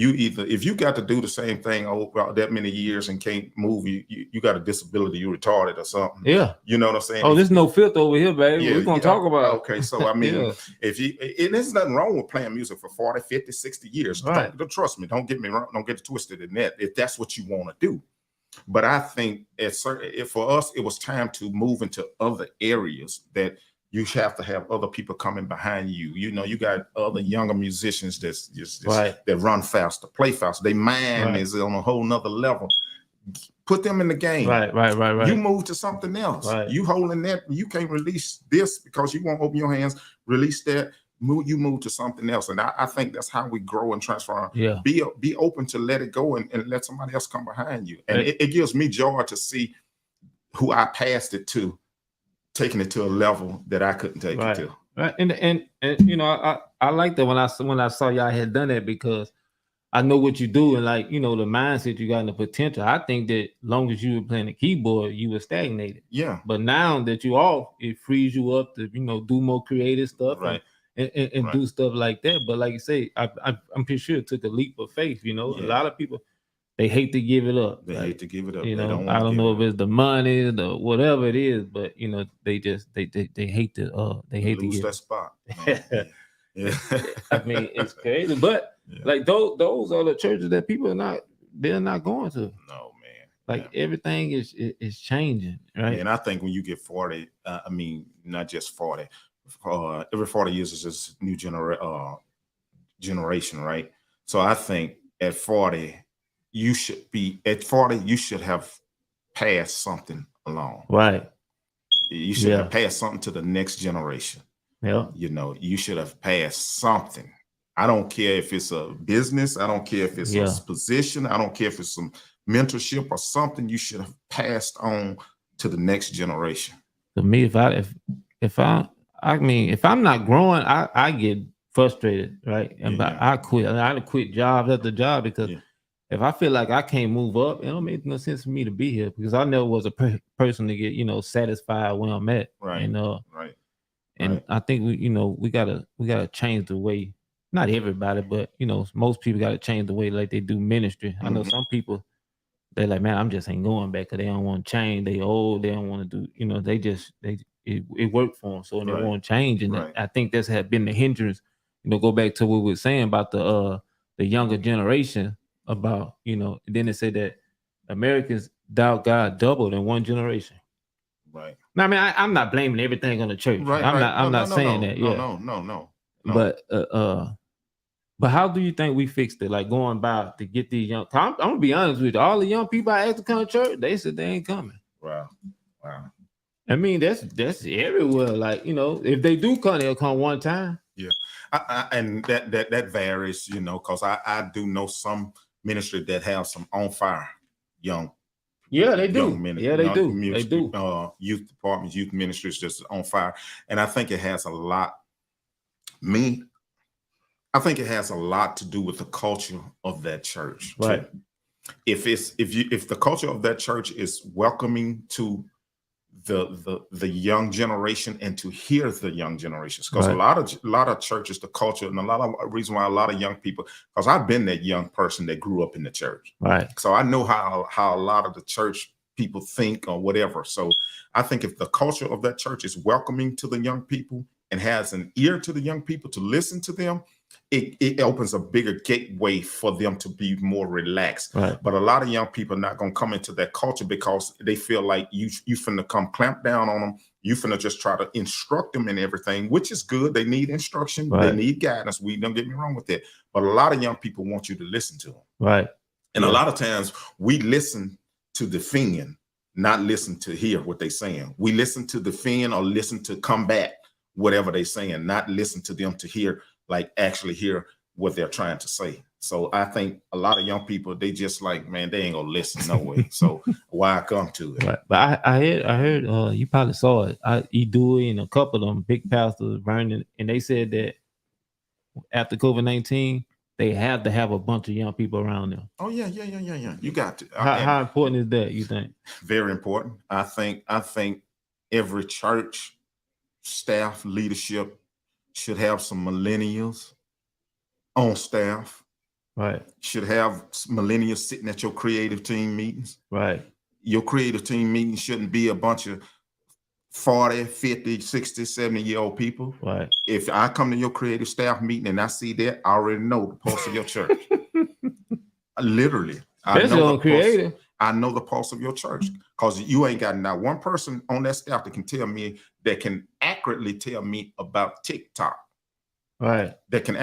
[SPEAKER 2] If you got to do the same thing over that many years and can't move, you got a disability, you retarded or something.
[SPEAKER 1] Yeah.
[SPEAKER 2] You know what I'm saying?
[SPEAKER 1] Oh, there's no filter over here, baby. We're going to talk about it.
[SPEAKER 2] Okay, so I mean, there's nothing wrong with playing music for 40, 50, 60 years.
[SPEAKER 1] Right.
[SPEAKER 2] Don't trust me. Don't get me wrong. Don't get it twisted in that if that's what you want to do. But I think for us, it was time to move into other areas that you have to have other people coming behind you. You got other younger musicians that's just that run faster, play faster. Their mind is on a whole nother level. Put them in the game.
[SPEAKER 1] Right.
[SPEAKER 2] You move to something else.
[SPEAKER 1] Right.
[SPEAKER 2] You holding that, you can't release this because you won't open your hands, release that. You move to something else. And I think that's how we grow and transform.
[SPEAKER 1] Yeah.
[SPEAKER 2] Be open to let it go and let somebody else come behind you. And it gives me joy to see who I passed it to, taking it to a level that I couldn't take it to.
[SPEAKER 1] Right. And I like that when I saw y'all had done that, because I know what you do and the mindset you got and the potential. I think that long as you were playing the keyboard, you were stagnated.
[SPEAKER 2] Yeah.
[SPEAKER 1] But now that you off, it frees you up to do more creative stuff and do stuff like that. But like you say, I'm pretty sure it took a leap of faith. A lot of people, they hate to give it up.
[SPEAKER 2] They hate to give it up.
[SPEAKER 1] I don't know if it's the money, the whatever it is, but they hate to
[SPEAKER 2] lose that spot. Yeah.
[SPEAKER 1] I mean, it's crazy, but those are the churches that people they're not going to.
[SPEAKER 2] No, man.
[SPEAKER 1] Everything is changing, right?
[SPEAKER 2] And I think when you get 40, I mean, not just 40, every 40 years is this new generation, right? So I think at 40, you should have passed something along.
[SPEAKER 1] Right.
[SPEAKER 2] You should
[SPEAKER 1] Yeah.
[SPEAKER 2] have passed something to the next generation.
[SPEAKER 1] Yeah.
[SPEAKER 2] You know, you should have passed something. I don't care if it's a business. I don't care if it's
[SPEAKER 1] Yeah.
[SPEAKER 2] a position. I don't care if it's some mentorship or something. You should have passed on to the next generation.
[SPEAKER 1] To me, if I'm not growing, I get frustrated, right? And
[SPEAKER 2] Yeah.
[SPEAKER 1] I quit. I quit job after job because
[SPEAKER 2] Yeah.
[SPEAKER 1] if I feel like I can't move up, it don't make no sense for me to be here because I never was a person to get, satisfied where I'm at.
[SPEAKER 2] Right.
[SPEAKER 1] And
[SPEAKER 2] Right.
[SPEAKER 1] and
[SPEAKER 2] Right.
[SPEAKER 1] I think we gotta change the way. Not everybody, but most people gotta change the way like they do ministry. I know
[SPEAKER 2] Mhm.
[SPEAKER 1] some people they're like, man, I'm just ain't going back because they don't want to change. They old, they don't want to do, it worked for them, so they
[SPEAKER 2] Right.
[SPEAKER 1] won't change. And
[SPEAKER 2] Right.
[SPEAKER 1] I think that's had been the hindrance. Go back to what we were saying about the younger generation about, then it said that Americans doubt God doubled in one generation.
[SPEAKER 2] Right.
[SPEAKER 1] Now, I mean, I'm not blaming everything on the church.
[SPEAKER 2] Right.
[SPEAKER 1] I'm not saying that. Yeah.
[SPEAKER 2] No.
[SPEAKER 1] But how do you think we fixed it? Like going by to get these young. I'm gonna be honest with you. All the young people I asked to come to church, they said they ain't coming.
[SPEAKER 2] Wow.
[SPEAKER 1] I mean, that's everywhere. Like if they do come, they'll come one time.
[SPEAKER 2] Yeah, and that varies, because I do know some ministry that have some on fire young.
[SPEAKER 1] Yeah, they do.
[SPEAKER 2] Ministry,
[SPEAKER 1] yeah, they do. They do.
[SPEAKER 2] Youth departments, youth ministries, just on fire, and I think it has a lot. I think it has a lot to do with the culture of that church.
[SPEAKER 1] Right.
[SPEAKER 2] Too. If the culture of that church is welcoming to the young generation and to hear the young generations, because
[SPEAKER 1] Right.
[SPEAKER 2] a lot of churches, the culture, and a lot of reason why a lot of young people, because I've been that young person that grew up in the church,
[SPEAKER 1] Right.
[SPEAKER 2] so I know how a lot of the church people think or whatever. So I think if the culture of that church is welcoming to the young people and has an ear to the young people to listen to them, it opens a bigger gateway for them to be more relaxed.
[SPEAKER 1] Right.
[SPEAKER 2] But a lot of young people are not going to come into that culture because they feel like you finna come clamp down on them. You finna just try to instruct them in everything, which is good. They need instruction.
[SPEAKER 1] Right.
[SPEAKER 2] They need guidance. Don't get me wrong with that. But a lot of young people want you to listen to them.
[SPEAKER 1] Right.
[SPEAKER 2] And
[SPEAKER 1] Yeah.
[SPEAKER 2] a lot of times we listen to defend, not listen to hear what they're saying. We listen to defend or listen to combat whatever they're saying, not listen to them to hear, like actually hear what they're trying to say. So I think a lot of young people, they just like, man, they ain't gonna listen no way. So why come to it?
[SPEAKER 1] Right. But I heard you probably saw it. Edui and a couple of them big pastors, Vernon, and they said that after COVID-19, they have to have a bunch of young people around them.
[SPEAKER 2] Oh yeah. You got to.
[SPEAKER 1] How important is that, you think?
[SPEAKER 2] Very important. I think every church staff leadership should have some millennials on staff.
[SPEAKER 1] Right.
[SPEAKER 2] Should have millennials sitting at your creative team meetings.
[SPEAKER 1] Right.
[SPEAKER 2] Your creative team meeting shouldn't be a bunch of 40, 50, 60, 70-year-old people.
[SPEAKER 1] Right.
[SPEAKER 2] If I come to your creative staff meeting and I see that, I already know the pulse of your church. Literally.
[SPEAKER 1] Especially on creative.
[SPEAKER 2] I know the pulse of your church because you ain't got not one person on that staff that can accurately tell me about TikTok.
[SPEAKER 1] Right.
[SPEAKER 2] That can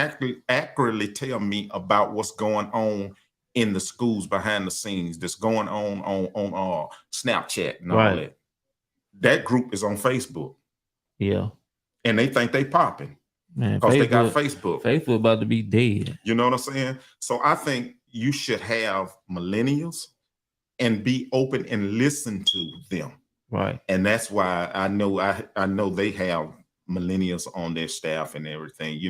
[SPEAKER 2] accurately tell me about what's going on in the schools behind the scenes, that's going on Snapchat and all that. That group is on Facebook.
[SPEAKER 1] Yeah.
[SPEAKER 2] And they think they popping
[SPEAKER 1] because
[SPEAKER 2] they got Facebook.
[SPEAKER 1] Facebook about to be dead.
[SPEAKER 2] You know what I'm saying? So I think you should have millennials and be open and listen to them.
[SPEAKER 1] Right.
[SPEAKER 2] And that's why I know they have millennials on their staff and everything.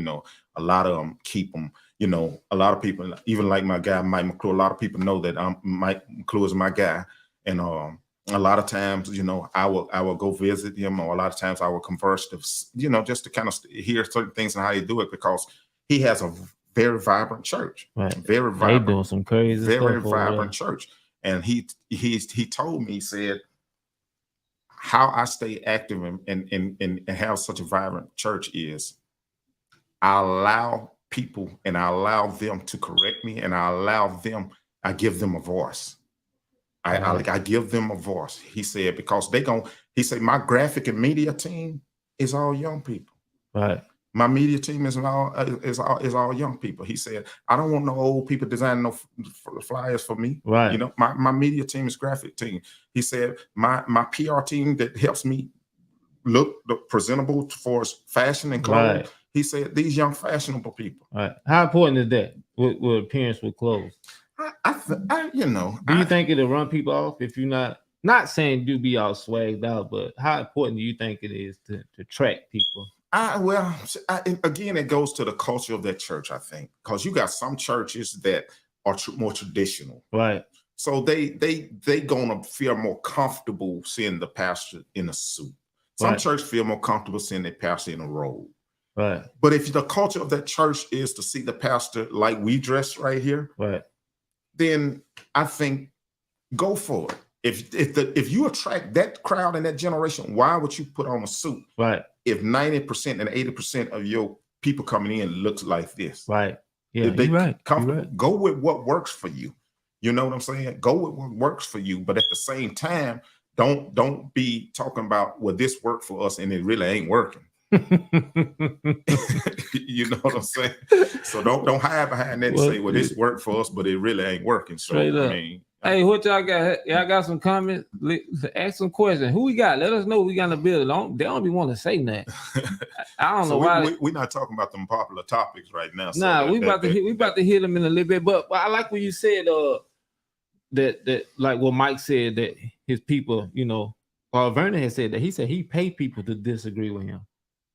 [SPEAKER 2] A lot of them keep them. A lot of people, even like my guy Mike McClure, a lot of people know that Mike McClure is my guy. And a lot of times, I will go visit him, or a lot of times I will converse to, just to kind of hear certain things and how he do it, because he has a very vibrant church.
[SPEAKER 1] Right.
[SPEAKER 2] Very vibrant.
[SPEAKER 1] They doing some crazy stuff.
[SPEAKER 2] Very vibrant church. And he told me, he said, how I stay active and have such a vibrant church is I allow people and I allow them to correct me, and I give them a voice. I give them a voice. He said, because he said, my graphic and media team is all young people.
[SPEAKER 1] Right.
[SPEAKER 2] My media team is all young people. He said, I don't want no old people designing no flyers for me.
[SPEAKER 1] Right.
[SPEAKER 2] You know, my media team is graphic team. He said, my PR team that helps me look presentable for fashion and clothes.
[SPEAKER 1] Right.
[SPEAKER 2] He said, these young fashionable people.
[SPEAKER 1] Right. How important is that with appearance with clothes?
[SPEAKER 2] Do
[SPEAKER 1] you think it'll run people off if you're not saying do be all swagged out, but how important do you think it is to attract people?
[SPEAKER 2] Again, it goes to the culture of that church, I think, because you got some churches that are more traditional.
[SPEAKER 1] Right.
[SPEAKER 2] So they gonna feel more comfortable seeing the pastor in a suit. Some
[SPEAKER 1] right.
[SPEAKER 2] church feel more comfortable seeing the pastor in a robe.
[SPEAKER 1] Right.
[SPEAKER 2] But if the culture of that church is to see the pastor like we dress right here,
[SPEAKER 1] right,
[SPEAKER 2] then I think go for it. If you attract that crowd and that generation, why would you put on a suit?
[SPEAKER 1] Right.
[SPEAKER 2] If 90% and 80% of your people coming in looks like this.
[SPEAKER 1] Right. Yeah,
[SPEAKER 2] you're right.
[SPEAKER 1] You're right.
[SPEAKER 2] Go with what works for you. You know what I'm saying? Go with what works for you. But at the same time, don't be talking about, well, this worked for us and it really ain't working. You know what I'm saying? So don't hide behind that and say, well, this worked for us, but it really ain't working. So
[SPEAKER 1] I mean, hey, what y'all got? Y'all got some comments? Ask some questions. Who we got? Let us know we got in the building. They don't be want to say that. I don't know why.
[SPEAKER 2] We're not talking about them popular topics right now. So
[SPEAKER 1] nah, we about to hit them in a little bit. But I like what you said. That like what Mike said, that his people, you know, Vernon had said that he said he paid people to disagree with him.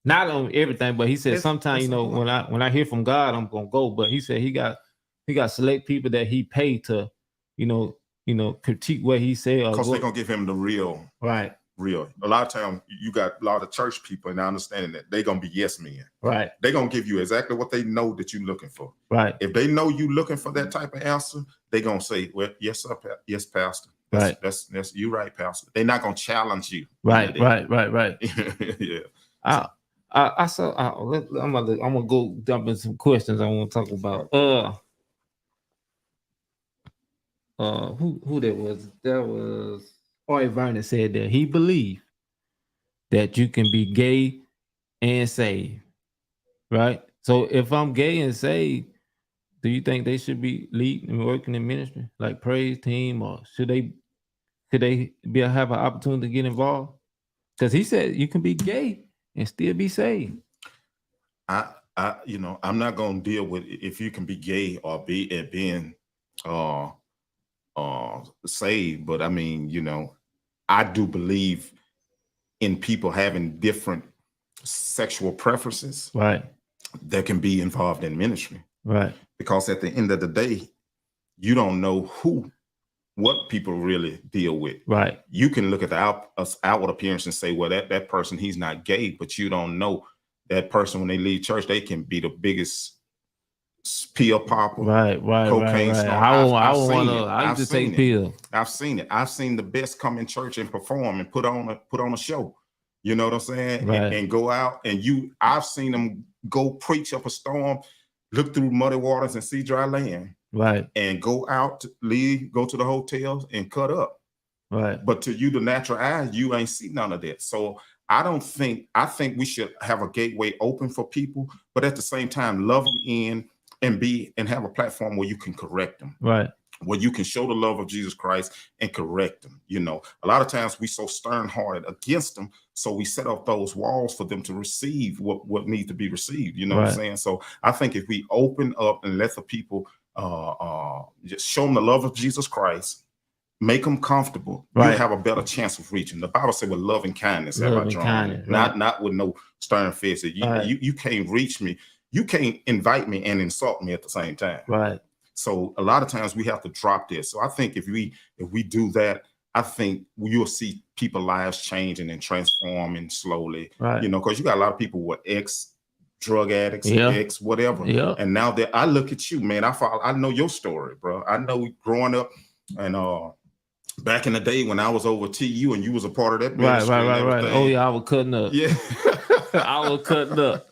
[SPEAKER 1] Not on everything, but he said sometimes, you know, when I hear from God, I'm gonna go. But he said he got select people that he paid to, you know, critique what he said.
[SPEAKER 2] Because they're gonna give him the real.
[SPEAKER 1] Right.
[SPEAKER 2] Real. A lot of times you got a lot of church people, and I understand that they're gonna be yes men.
[SPEAKER 1] Right.
[SPEAKER 2] They're gonna give you exactly what they know that you're looking for.
[SPEAKER 1] Right.
[SPEAKER 2] If they know you looking for that type of answer, they're gonna say, well, yes, sir, yes, pastor. That's you right, pastor. They're not gonna challenge you.
[SPEAKER 1] Right.
[SPEAKER 2] Yeah.
[SPEAKER 1] I saw. I'm gonna go dump in some questions I want to talk about. Who that was? That was Vernon said that he believed that you can be gay and saved. Right. So if I'm gay and saved, do you think they should be leading and working in ministry, like praise team, or could they have an opportunity to get involved? Because he said you can be gay and still be saved.
[SPEAKER 2] I'm not gonna deal with if you can be gay or being saved, but I mean, you know, I do believe in people having different sexual preferences,
[SPEAKER 1] right,
[SPEAKER 2] that can be involved in ministry,
[SPEAKER 1] right?
[SPEAKER 2] Because at the end of the day, you don't know what people really deal with.
[SPEAKER 1] Right.
[SPEAKER 2] You can look at the outward appearance and say, well, that person, he's not gay, but you don't know that person when they leave church, they can be the biggest pill popper.
[SPEAKER 1] Right.
[SPEAKER 2] Cocaine star.
[SPEAKER 1] I used to take pills.
[SPEAKER 2] I've seen it. I've seen the best come in church and perform and put on a show. You know what I'm saying?
[SPEAKER 1] Right.
[SPEAKER 2] And go out and I've seen them go preach up a storm, look through muddy waters and see dry land.
[SPEAKER 1] Right.
[SPEAKER 2] And go out, go to the hotels and cut up.
[SPEAKER 1] Right.
[SPEAKER 2] But to you, the natural eye, you ain't see none of that. So I think we should have a gateway open for people, but at the same time, love them in and have a platform where you can correct them.
[SPEAKER 1] Right.
[SPEAKER 2] Where you can show the love of Jesus Christ and correct them. You know, a lot of times we so stern-hearted against them, so we set up those walls for them to receive what needs to be received. You know what I'm saying? So I think if we open up and let the people just show them the love of Jesus Christ, make them comfortable, you have a better chance of reaching. The Bible said with love and kindness have I drawn, not with no stern face. You can't reach me. You can't invite me and insult me at the same time.
[SPEAKER 1] Right.
[SPEAKER 2] So a lot of times we have to drop this. So I think if we do that, I think you'll see people's lives changing and transforming slowly.
[SPEAKER 1] Right.
[SPEAKER 2] You know, because you got a lot of people with ex-drug addicts, ex-whatever.
[SPEAKER 1] Yeah.
[SPEAKER 2] And now that I look at you, man, I know your story, bro. I know growing up and back in the day when I was over TU and you was a part of that ministry.
[SPEAKER 1] Right. Oh yeah, I was cutting up.
[SPEAKER 2] Yeah.
[SPEAKER 1] I was cutting up.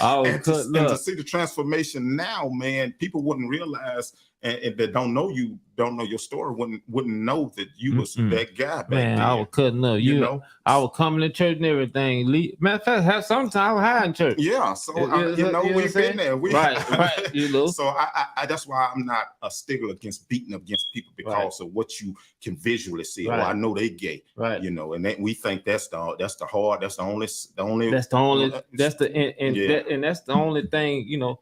[SPEAKER 2] And to see the transformation now, man, people wouldn't realize and that don't know your story, wouldn't know that you was that guy back
[SPEAKER 1] Man,
[SPEAKER 2] then.
[SPEAKER 1] I was cutting up.
[SPEAKER 2] You know,
[SPEAKER 1] I was coming to church and everything. Matter of fact, sometimes I was high in church.
[SPEAKER 2] Yeah, so we've been there.
[SPEAKER 1] Right. You know.
[SPEAKER 2] So I that's why I'm not a stickler against beating up against people because of what you can visually see.
[SPEAKER 1] Right.
[SPEAKER 2] Oh, I know they gay.
[SPEAKER 1] Right.
[SPEAKER 2] You know, and we think that's the
[SPEAKER 1] only thing, you know,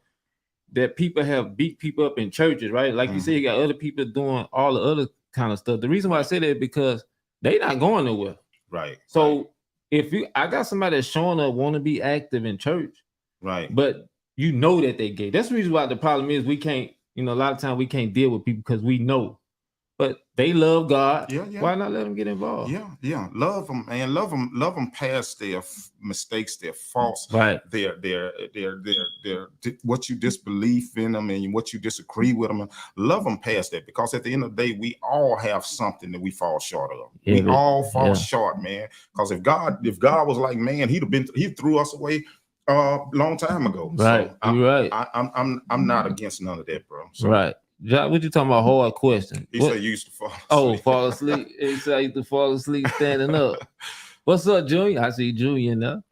[SPEAKER 1] that people have beat people up in churches, right? Like you said, you got other people doing all the other kind of stuff. The reason why I say that is because they not going nowhere.
[SPEAKER 2] Right.
[SPEAKER 1] So if I got somebody that's showing up, want to be active in church,
[SPEAKER 2] right,
[SPEAKER 1] but you know that they gay. That's the reason why the problem is we can't, you know, a lot of times we can't deal with people because we know. But they love God.
[SPEAKER 2] Yeah.
[SPEAKER 1] Why not let them get involved?
[SPEAKER 2] Yeah. Love them, man. Love them past their mistakes, their faults,
[SPEAKER 1] right?
[SPEAKER 2] Their what you disbelieve in them and what you disagree with them. Love them past that, because at the end of the day, we all have something that we fall short of. We all fall short, man. Because if God was like man, he threw us away long time ago.
[SPEAKER 1] Right.
[SPEAKER 2] So
[SPEAKER 1] right.
[SPEAKER 2] I'm not against none of that, bro. So,
[SPEAKER 1] right. John, what you talking about? Hard question.
[SPEAKER 2] He said you used to fall asleep.
[SPEAKER 1] Oh, fall asleep. He said I used to fall asleep standing up. What's up, Junior? I see Junior now.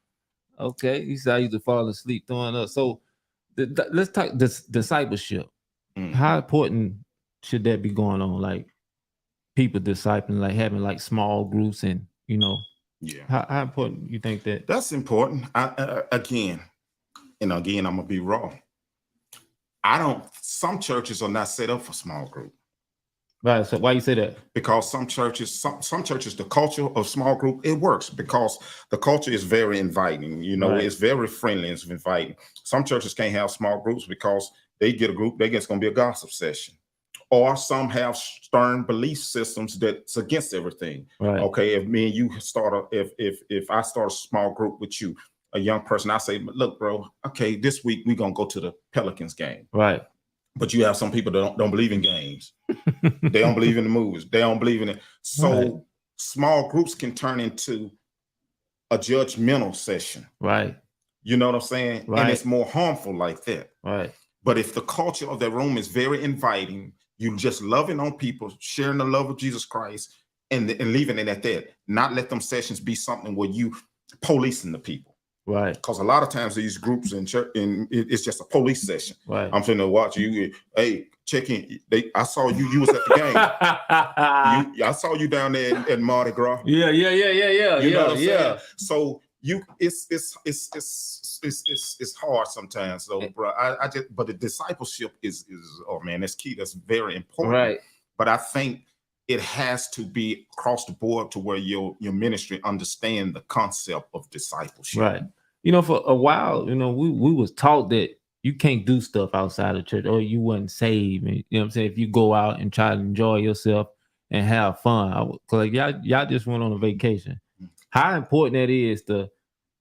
[SPEAKER 1] Okay. He said I used to fall asleep throwing up. So let's talk this discipleship. How important should that be going on? Like people discipling, like having like small groups and, you know, how important you think that?
[SPEAKER 2] That's important. Again, I'm gonna be raw. Some churches are not set up for small group.
[SPEAKER 1] Right. So why you say that?
[SPEAKER 2] Because some churches, the culture of small group, it works because the culture is very inviting. You know, it's very friendly, it's inviting. Some churches can't have small groups because they get a group, it's gonna be a gossip session. Or some have stern belief systems that's against everything.
[SPEAKER 1] Right.
[SPEAKER 2] Okay, if me and you if I start a small group with you, a young person, I say, look, bro, okay, this week we're gonna go to the Pelicans game.
[SPEAKER 1] Right.
[SPEAKER 2] But you have some people that don't believe in games. They don't believe in the movies. They don't believe in it. So small groups can turn into a judgmental session.
[SPEAKER 1] Right.
[SPEAKER 2] You know what I'm saying?
[SPEAKER 1] Right.
[SPEAKER 2] And it's more harmful like that.
[SPEAKER 1] Right.
[SPEAKER 2] But if the culture of the room is very inviting, you just loving on people, sharing the love of Jesus Christ, and leaving it at that. Not let them sessions be something where you policing the people.
[SPEAKER 1] Right.
[SPEAKER 2] Because a lot of times these groups in church, it's just a police session.
[SPEAKER 1] Right.
[SPEAKER 2] I'm finna watch you. Hey, check in. I saw you. You was at the game. I saw you down there at Mardi Gras.
[SPEAKER 1] Yeah. You know what I'm saying?
[SPEAKER 2] So it's hard sometimes. So, bro, but the discipleship is oh man, that's key. That's very important.
[SPEAKER 1] Right.
[SPEAKER 2] But I think it has to be across the board to where your ministry understand the concept of discipleship.
[SPEAKER 1] Right. You know, for a while, you know, we was taught that you can't do stuff outside of church or you wasn't saved. And, you know what I'm saying? If you go out and try to enjoy yourself and have fun, because y'all just went on a vacation. How important that is to,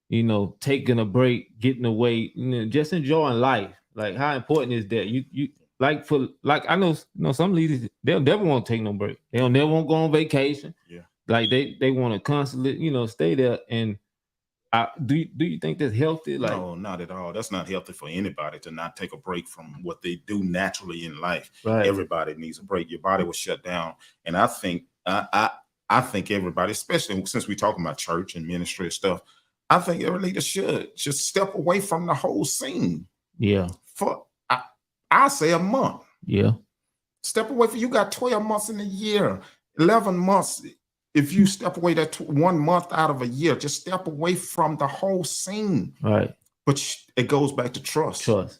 [SPEAKER 1] you know, taking a break, getting away, you know, just enjoying life. Like how important is that? You I know some leaders, they'll never want to take no break. They'll never want to go on vacation.
[SPEAKER 2] Yeah.
[SPEAKER 1] Like they want to constantly, you know, stay there. And do you think that's healthy? Like,
[SPEAKER 2] no, not at all. That's not healthy for anybody to not take a break from what they do naturally in life.
[SPEAKER 1] Right.
[SPEAKER 2] Everybody needs a break. Your body will shut down. And I think I think everybody, especially since we're talking about church and ministry and stuff, I think every leader should just step away from the whole scene.
[SPEAKER 1] Yeah.
[SPEAKER 2] For I say a month.
[SPEAKER 1] Yeah.
[SPEAKER 2] Step away from, you got 12 months in a year, 11 months. If you step away that 1 month out of a year, just step away from the whole scene.
[SPEAKER 1] Right.
[SPEAKER 2] But it goes back to trust.
[SPEAKER 1] Trust.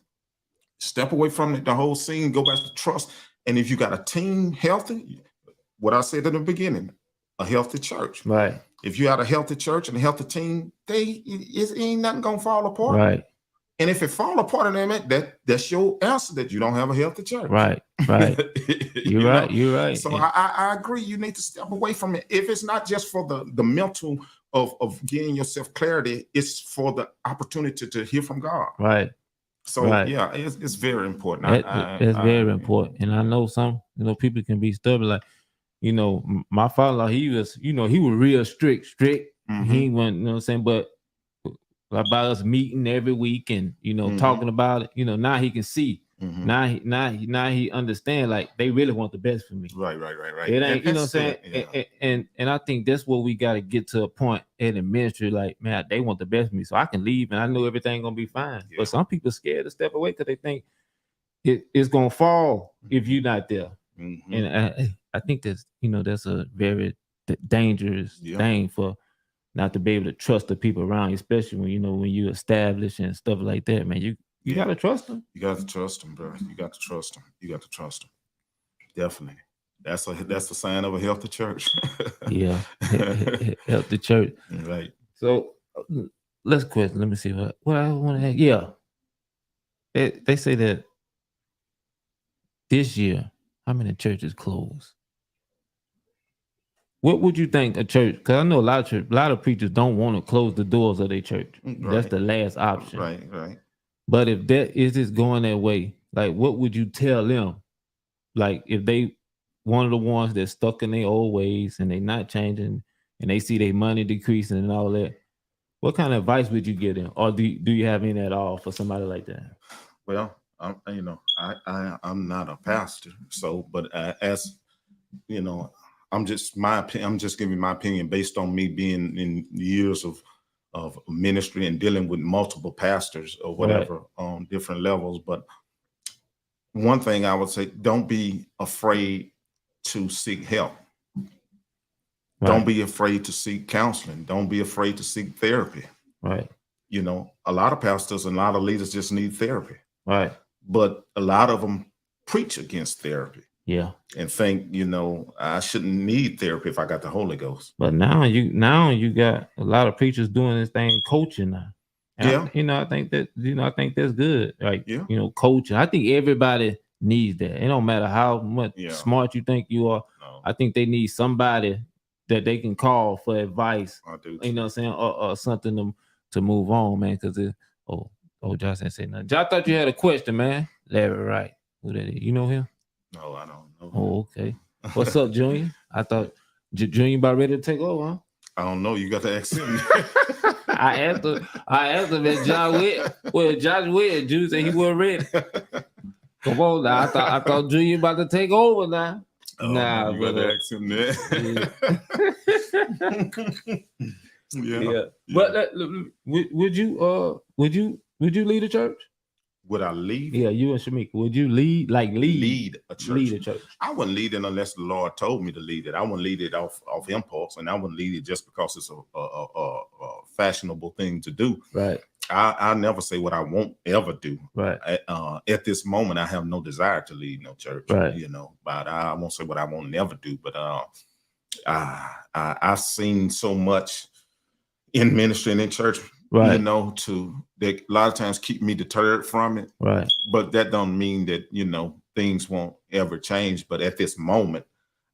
[SPEAKER 2] Step away from the whole scene, go back to trust. And if you got a team healthy, what I said in the beginning, a healthy church.
[SPEAKER 1] Right.
[SPEAKER 2] If you had a healthy church and a healthy team, it ain't nothing gonna fall apart.
[SPEAKER 1] Right.
[SPEAKER 2] And if it fall apart, that's your answer that you don't have a healthy church.
[SPEAKER 1] Right. You're right. You're right.
[SPEAKER 2] So I agree. You need to step away from it. If it's not just for the mental of getting yourself clarity, it's for the opportunity to hear from God.
[SPEAKER 1] Right.
[SPEAKER 2] So yeah, it's very important.
[SPEAKER 1] It's very important. And I know some, you know, people can be stubborn. Like, you know, my father, he was real strict.
[SPEAKER 2] Mm-hmm.
[SPEAKER 1] He went, you know what I'm saying? But about us meeting every week and, you know, talking about it, you know, now he can see
[SPEAKER 2] Mhm.
[SPEAKER 1] Now he understand like they really want the best for me.
[SPEAKER 2] Right.
[SPEAKER 1] It ain't, you know what I'm
[SPEAKER 2] That's
[SPEAKER 1] saying?
[SPEAKER 2] it, yeah.
[SPEAKER 1] And I think that's what we got to get to a point in the ministry. Like, man, they want the best for me, so I can leave and I know everything gonna be fine.
[SPEAKER 2] Yeah.
[SPEAKER 1] But some people scared to step away because they think it's gonna fall if you're not there.
[SPEAKER 2] Mhm.
[SPEAKER 1] And I think that's, you know, that's a very dangerous
[SPEAKER 2] Yeah.
[SPEAKER 1] thing for not to be able to trust the people around you, especially when, you know, when you establish and stuff like that, man. You
[SPEAKER 2] Yeah.
[SPEAKER 1] gotta trust them.
[SPEAKER 2] You got to trust them, bro. You got to trust them. You got to trust them. Definitely. That's a sign of a healthy church.
[SPEAKER 1] Yeah, help the church.
[SPEAKER 2] Right.
[SPEAKER 1] So let's question. Let me see what I want to ask. Yeah, they say that this year, how many churches closed? What would you think a church? Because I know a lot of preachers don't want to close the doors of their church.
[SPEAKER 2] Right.
[SPEAKER 1] That's the last option.
[SPEAKER 2] Right.
[SPEAKER 1] But if that is just going that way, like what would you tell them? Like if they one of the ones that's stuck in their old ways and they not changing and they see their money decreasing and all that, what kind of advice would you give them? Or do you have any at all for somebody like that?
[SPEAKER 2] Well, I'm not a pastor, so but as you know, I'm just giving my opinion based on me being in years of ministry and dealing with multiple pastors or whatever on different levels. But one thing I would say, don't be afraid to seek help.
[SPEAKER 1] Right.
[SPEAKER 2] Don't be afraid to seek counseling. Don't be afraid to seek therapy.
[SPEAKER 1] Right.
[SPEAKER 2] You know, a lot of pastors and a lot of leaders just need therapy.
[SPEAKER 1] Right.
[SPEAKER 2] But a lot of them preach against therapy.
[SPEAKER 1] Yeah.
[SPEAKER 2] And think, you know, I shouldn't need therapy if I got the Holy Ghost.
[SPEAKER 1] But now you got a lot of preachers doing this thing coaching now. And
[SPEAKER 2] Yeah.
[SPEAKER 1] I think that's good. Like,
[SPEAKER 2] Yeah.
[SPEAKER 1] you know, coaching. I think everybody needs that. It don't matter how much smart you think you are.
[SPEAKER 2] No,
[SPEAKER 1] I think they need somebody that they can call for advice.
[SPEAKER 2] I do.
[SPEAKER 1] You know what I'm saying? Or something to move on, man. Because Josh ain't say nothing. Josh, I thought you had a question, man. Larry Wright. Who that is? You know him?
[SPEAKER 2] No, I don't know.
[SPEAKER 1] Oh, okay. What's up, Junior? I thought Junior about ready to take over, huh?
[SPEAKER 2] I don't know. You got to ask him.
[SPEAKER 1] I asked him if Josh Witt, Junior said he wasn't ready. Come on now. I thought Junior about to take over now.
[SPEAKER 2] Oh,
[SPEAKER 1] nah,
[SPEAKER 2] you got to ask him that.
[SPEAKER 1] Yeah. But would you lead a church?
[SPEAKER 2] Would I lead?
[SPEAKER 1] Yeah, you and Shamika. Would you lead
[SPEAKER 2] a church?
[SPEAKER 1] Lead a church.
[SPEAKER 2] I wouldn't lead it unless the Lord told me to lead it. I wouldn't lead it off impulse, and I wouldn't lead it just because it's a fashionable thing to do.
[SPEAKER 1] Right.
[SPEAKER 2] I never say what I won't ever do.
[SPEAKER 1] Right.
[SPEAKER 2] At this moment, I have no desire to lead no church.
[SPEAKER 1] Right.
[SPEAKER 2] You know, but I won't say what I won't never do. But I've seen so much in ministry and in church.
[SPEAKER 1] Right.
[SPEAKER 2] You know, that a lot of times keep me deterred from it.
[SPEAKER 1] Right.
[SPEAKER 2] But that don't mean that, you know, things won't ever change. But at this moment,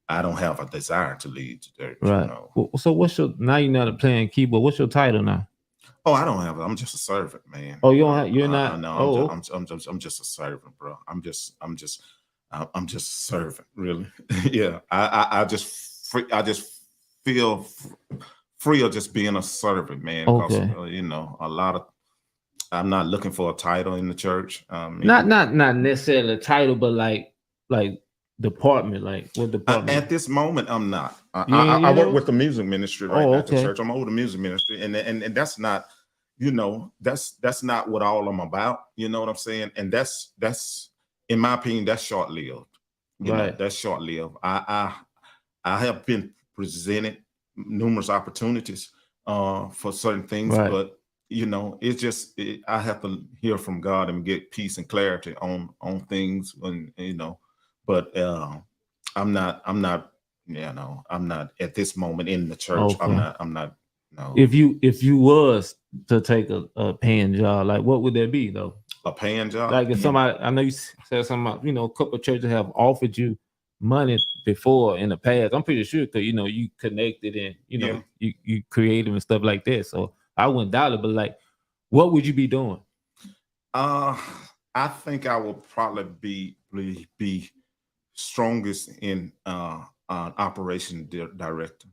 [SPEAKER 2] I don't have a desire to lead the church.
[SPEAKER 1] Right.
[SPEAKER 2] You know?
[SPEAKER 1] So now you're not playing keyboard. What's your title now?
[SPEAKER 2] Oh, I don't have it. I'm just a servant, man.
[SPEAKER 1] Oh, you don't have, you're not.
[SPEAKER 2] No, I'm just a servant, bro. I'm just a servant, really. Yeah. I just feel free of just being a servant, man.
[SPEAKER 1] Okay.
[SPEAKER 2] Because, you know, I'm not looking for a title in the church.
[SPEAKER 1] Not necessarily a title, but like department, like what department?
[SPEAKER 2] At this moment, I'm not. I work with the music ministry right now at the church. I'm over the music ministry, and that's not, you know, that's not what all I'm about. You know what I'm saying? And that's in my opinion, that's short lived. You know, that's short lived. I have been presented numerous opportunities for certain things, but you know, it's just I have to hear from God and get peace and clarity on things, and you know. But I'm not you know, I'm not at this moment in the church.
[SPEAKER 1] Okay.
[SPEAKER 2] I'm not. No.
[SPEAKER 1] If you was to take a paying job, like what would that be though?
[SPEAKER 2] A paying job?
[SPEAKER 1] Like if somebody, I know you said something, you know, a couple of churches have offered you money before in the past. I'm pretty sure because you know you connected and you know you creative and stuff like that. So I wouldn't doubt it, but like, what would you be doing?
[SPEAKER 2] I think I will probably be strongest in operation director,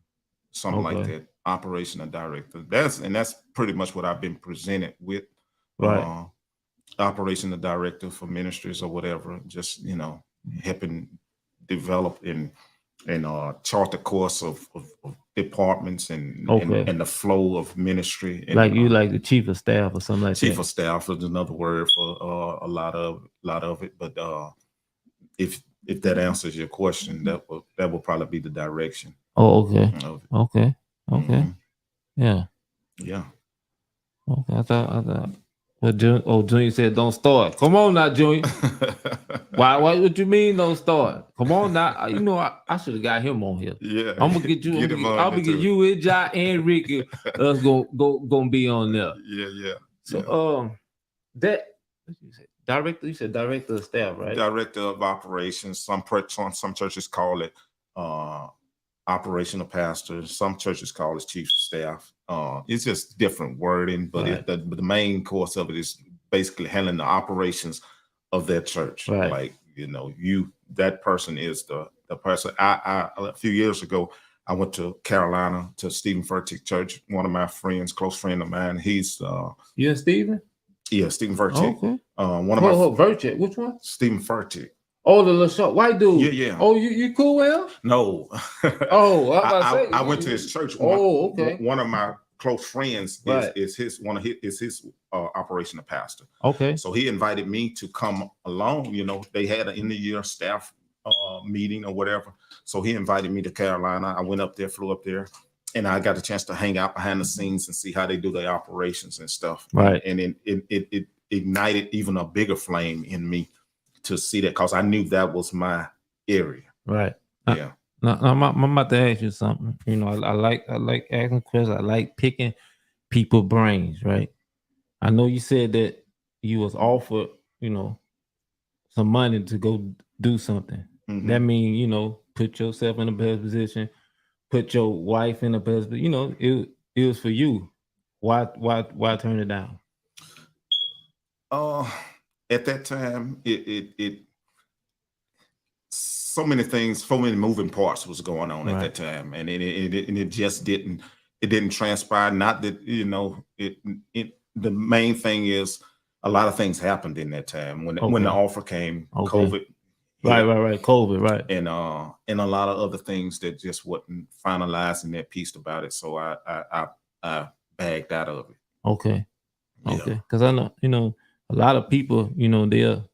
[SPEAKER 2] something like that. Operational director. That's pretty much what I've been presented with.
[SPEAKER 1] Right.
[SPEAKER 2] operational director for ministries or whatever, just, helping develop and chart the course of departments and,
[SPEAKER 1] Okay.
[SPEAKER 2] and the flow of ministry. And,
[SPEAKER 1] Like you like the chief of staff or something like
[SPEAKER 2] chief
[SPEAKER 1] that.
[SPEAKER 2] of staff is another word for a lot of it. But if that answers your question, that will probably be the direction.
[SPEAKER 1] Oh, okay.
[SPEAKER 2] Of it.
[SPEAKER 1] Okay.
[SPEAKER 2] Mhm.
[SPEAKER 1] Yeah.
[SPEAKER 2] Yeah.
[SPEAKER 1] Okay. I thought. Well, Junior said don't start. Come on now, Junior. Why? What you mean don't start? Come on now. I should have got him on here.
[SPEAKER 2] Yeah.
[SPEAKER 1] I'm gonna get you. I'm gonna get you and Jai and Ricky. Us gonna be on there.
[SPEAKER 2] Yeah.
[SPEAKER 1] So that director. You said director of staff, right?
[SPEAKER 2] Director of operations. Some churches call it operational pastor. Some churches call it chief of staff. It's just different wording, but
[SPEAKER 1] Right.
[SPEAKER 2] the main course of it is basically handling the operations of their church.
[SPEAKER 1] Right.
[SPEAKER 2] Like, that person is the person. I a few years ago, I went to Carolina to Stephen Furtick Church. One of my friends, close friend of mine. He's
[SPEAKER 1] You and Stephen?
[SPEAKER 2] yeah, Stephen Furtick.
[SPEAKER 1] Okay.
[SPEAKER 2] One of my
[SPEAKER 1] Furtick. Which one?
[SPEAKER 2] Stephen Furtick.
[SPEAKER 1] Oh, the little short white dude.
[SPEAKER 2] Yeah.
[SPEAKER 1] Oh, you cool with him?
[SPEAKER 2] No.
[SPEAKER 1] Oh,
[SPEAKER 2] I went to his church.
[SPEAKER 1] Okay.
[SPEAKER 2] One of my close friends
[SPEAKER 1] Right.
[SPEAKER 2] is his operational pastor.
[SPEAKER 1] Okay.
[SPEAKER 2] So he invited me to come along. They had an end of year staff meeting or whatever. So he invited me to Carolina. I went up there, flew up there, and I got a chance to hang out behind the scenes and see how they do their operations and stuff.
[SPEAKER 1] Right.
[SPEAKER 2] And it ignited even a bigger flame in me to see that, because I knew that was my area.
[SPEAKER 1] Right.
[SPEAKER 2] Yeah.
[SPEAKER 1] Now, I'm about to ask you something. I like asking questions. I like picking people brains, right? I know you said that you was offered, some money to go do something.
[SPEAKER 2] Mhm.
[SPEAKER 1] That means, put yourself in a better position, put your wife in a better position. It was for you. Why turn it down?
[SPEAKER 2] At that time, it so many things, so many moving parts was going on at that time, and it just didn't transpire. Not that the main thing is a lot of things happened in that time when the offer came.
[SPEAKER 1] Okay.
[SPEAKER 2] COVID.
[SPEAKER 1] Right. COVID, right.
[SPEAKER 2] And a lot of other things that just wasn't finalized in that piece about it. So I bagged out of it.
[SPEAKER 1] Okay.
[SPEAKER 2] Yeah.
[SPEAKER 1] Okay. Because I know, a lot of people, they'll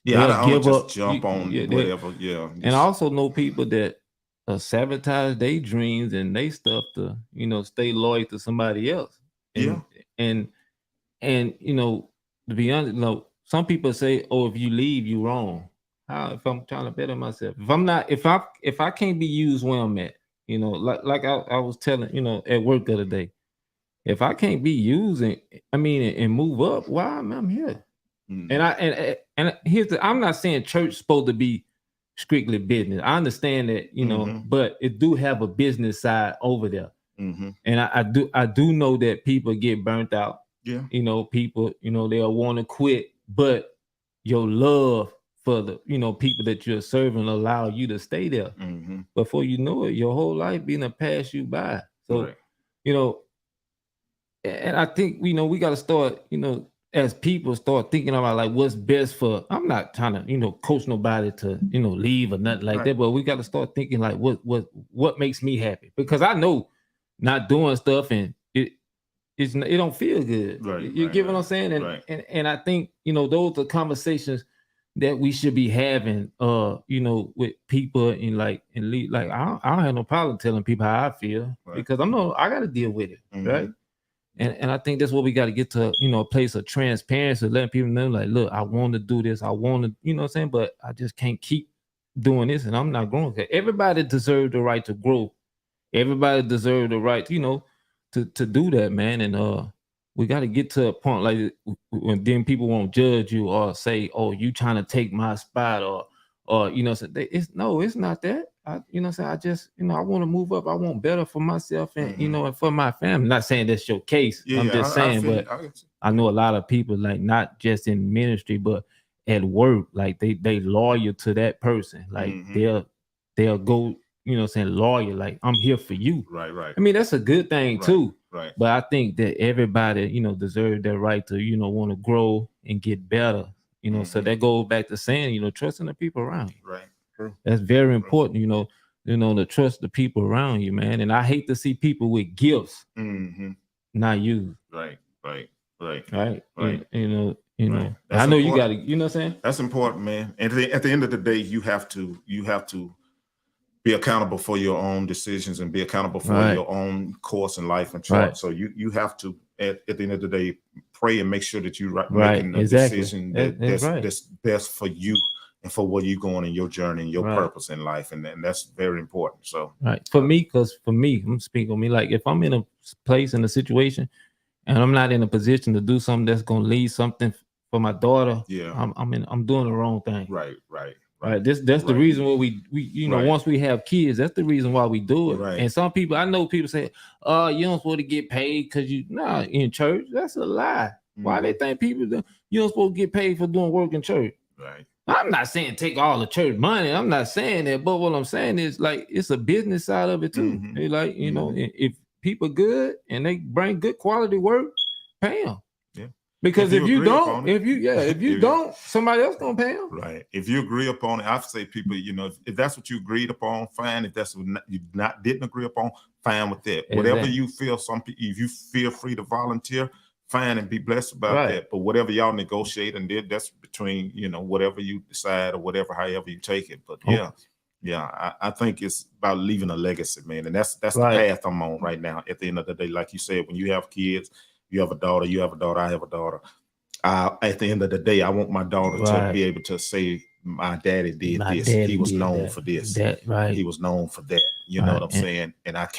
[SPEAKER 2] I
[SPEAKER 1] give
[SPEAKER 2] don't just
[SPEAKER 1] up,
[SPEAKER 2] jump on whatever. Yeah.
[SPEAKER 1] And I also know people that sabotage their dreams and they stuff to, stay loyal to somebody else. And to be honest, some people say, "Oh, if you leave, you wrong." How if I'm trying to better myself? If I can't be used where I'm at, like I was telling, at work the other day, if I can't be used and move up, why am I here?
[SPEAKER 2] Mm.
[SPEAKER 1] And here's I'm not saying church supposed to be strictly business. I understand that, but it do have a business side over there.
[SPEAKER 2] Mm-hmm.
[SPEAKER 1] And I do know that people get burnt out.
[SPEAKER 2] Yeah.
[SPEAKER 1] People, they'll want to quit, but your love for the, people that you're serving allow you to stay there.
[SPEAKER 2] Mm-hmm.
[SPEAKER 1] Before you know it, your whole life being to pass you by. So,
[SPEAKER 2] right.
[SPEAKER 1] And I think, we got to start, as people start thinking about like what's best for, I'm not trying to, coach nobody to, leave or nothing like that, but we got to start thinking like what makes me happy, because I know not doing stuff and it don't feel good.
[SPEAKER 2] Right.
[SPEAKER 1] You get what I'm saying? And I think, those are conversations that we should be having, with people and like I don't have no problem telling people how I feel, because I got to deal with it.
[SPEAKER 2] Mm-hmm.
[SPEAKER 1] Right. And I think that's what we got to get to, a place of transparency, letting people know, like, look, I want to do this. I want to, what I'm saying? But I just can't keep doing this, and I'm not growing. Everybody deserves the right to grow. Everybody deserves the right, to do that, man. And we got to get to a point like when then people won't judge you or say, oh, you trying to take my spot or it's not that. I just, I want to move up. I want better for myself and, and for my family. Not saying that's your case. I'm just saying, I know a lot of people, like, not just in ministry, but at work, like they loyal to that person. Like they'll go, loyal, like, I'm here for you.
[SPEAKER 2] Right.
[SPEAKER 1] I mean, that's a good thing too.
[SPEAKER 2] Right.
[SPEAKER 1] But I think that everybody, deserve their right to, want to grow, and get better. You know, so that goes back to saying, you know, trusting the people around you.
[SPEAKER 2] Right. True.
[SPEAKER 1] That's very important, you know, to trust the people around you, man. And I hate to see people with gifts not used.
[SPEAKER 2] Right.
[SPEAKER 1] You know.
[SPEAKER 2] Right.
[SPEAKER 1] I know you got to, you know what I'm saying?
[SPEAKER 2] That's important, man. And at the end of the day, you have to be accountable for your own decisions and be accountable for your own course in life and chart. So you have to at the end of the day pray and make sure that you're making a decision that's best for you and for where you're going in your journey and your purpose in life, and that's very important. So
[SPEAKER 1] for me, I'm speaking on me, like if I'm in a place, in a situation, and I'm not in a position to do something that's gonna lead something for my daughter, I'm doing the wrong thing. Right. That's the reason why we you know, once we have kids, that's the reason why we do it. And some people, I know people say, "Oh, you don't supposed to get paid because you in church." That's a lie. Why they think people you don't supposed to get paid for doing work in church?
[SPEAKER 2] Right.
[SPEAKER 1] I'm not saying take all the church money. I'm not saying that, but what I'm saying is, like, it's a business side of it too. They like, you know, if people good and they bring good quality work, pay them. Yeah. Because if you don't, somebody else gonna pay them.
[SPEAKER 2] Right. If you agree upon it, I say people, you know, if that's what you agreed upon, fine. If that's what you didn't agree upon, fine with that. Exactly. Whatever you feel, if you feel free to volunteer, fine, and be blessed about that. But whatever y'all negotiate and did, that's between, you know, whatever you decide or whatever, however you take it. But I think it's about leaving a legacy, man. And that's the path I'm on right now. At the end of the day, like you said, when you have kids, you have a daughter, I have a daughter. At the end of the day, I want my daughter to be able to say, my daddy did this. He was known for this. He was known for that. You know what I'm saying? And I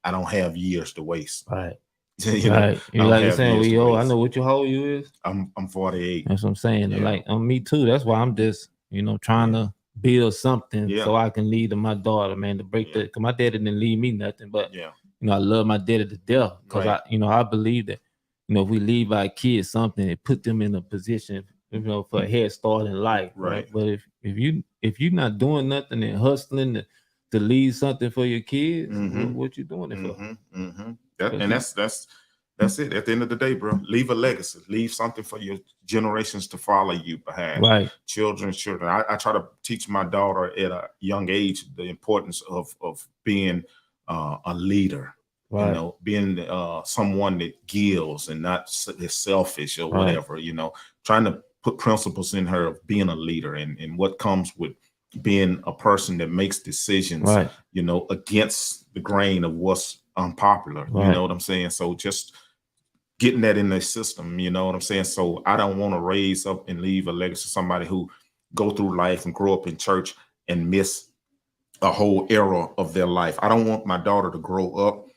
[SPEAKER 2] don't have years to waste.
[SPEAKER 1] You know, you like you're saying, I know what how old you is.
[SPEAKER 2] I'm 48.
[SPEAKER 1] That's what I'm saying. Like me too. That's why I'm just, you know, trying to build something so I can lead to my daughter, man, to break cause my daddy didn't leave me nothing, but you know, I love my daddy to death because I believe that, you know, if we leave our kids something, it put them in a position, you know, for a head start in life. Right. But if you're not doing nothing and hustling to leave something for your kids, what you doing it for?
[SPEAKER 2] And that's it. At the end of the day, bro, leave a legacy. Leave something for your generations to follow you behind. Children. I try to teach my daughter at a young age the importance of being a leader. You know, being someone that gives and not is selfish or whatever. You know, trying to put principles in her of being a leader and what comes with being a person that makes decisions. You know, against the grain of what's unpopular. You know what I'm saying? So just getting that in the system, you know what I'm saying? So I don't want to raise up and leave a legacy, somebody who go through life and grow up in church and miss a whole era of their life. I don't want my daughter to grow up.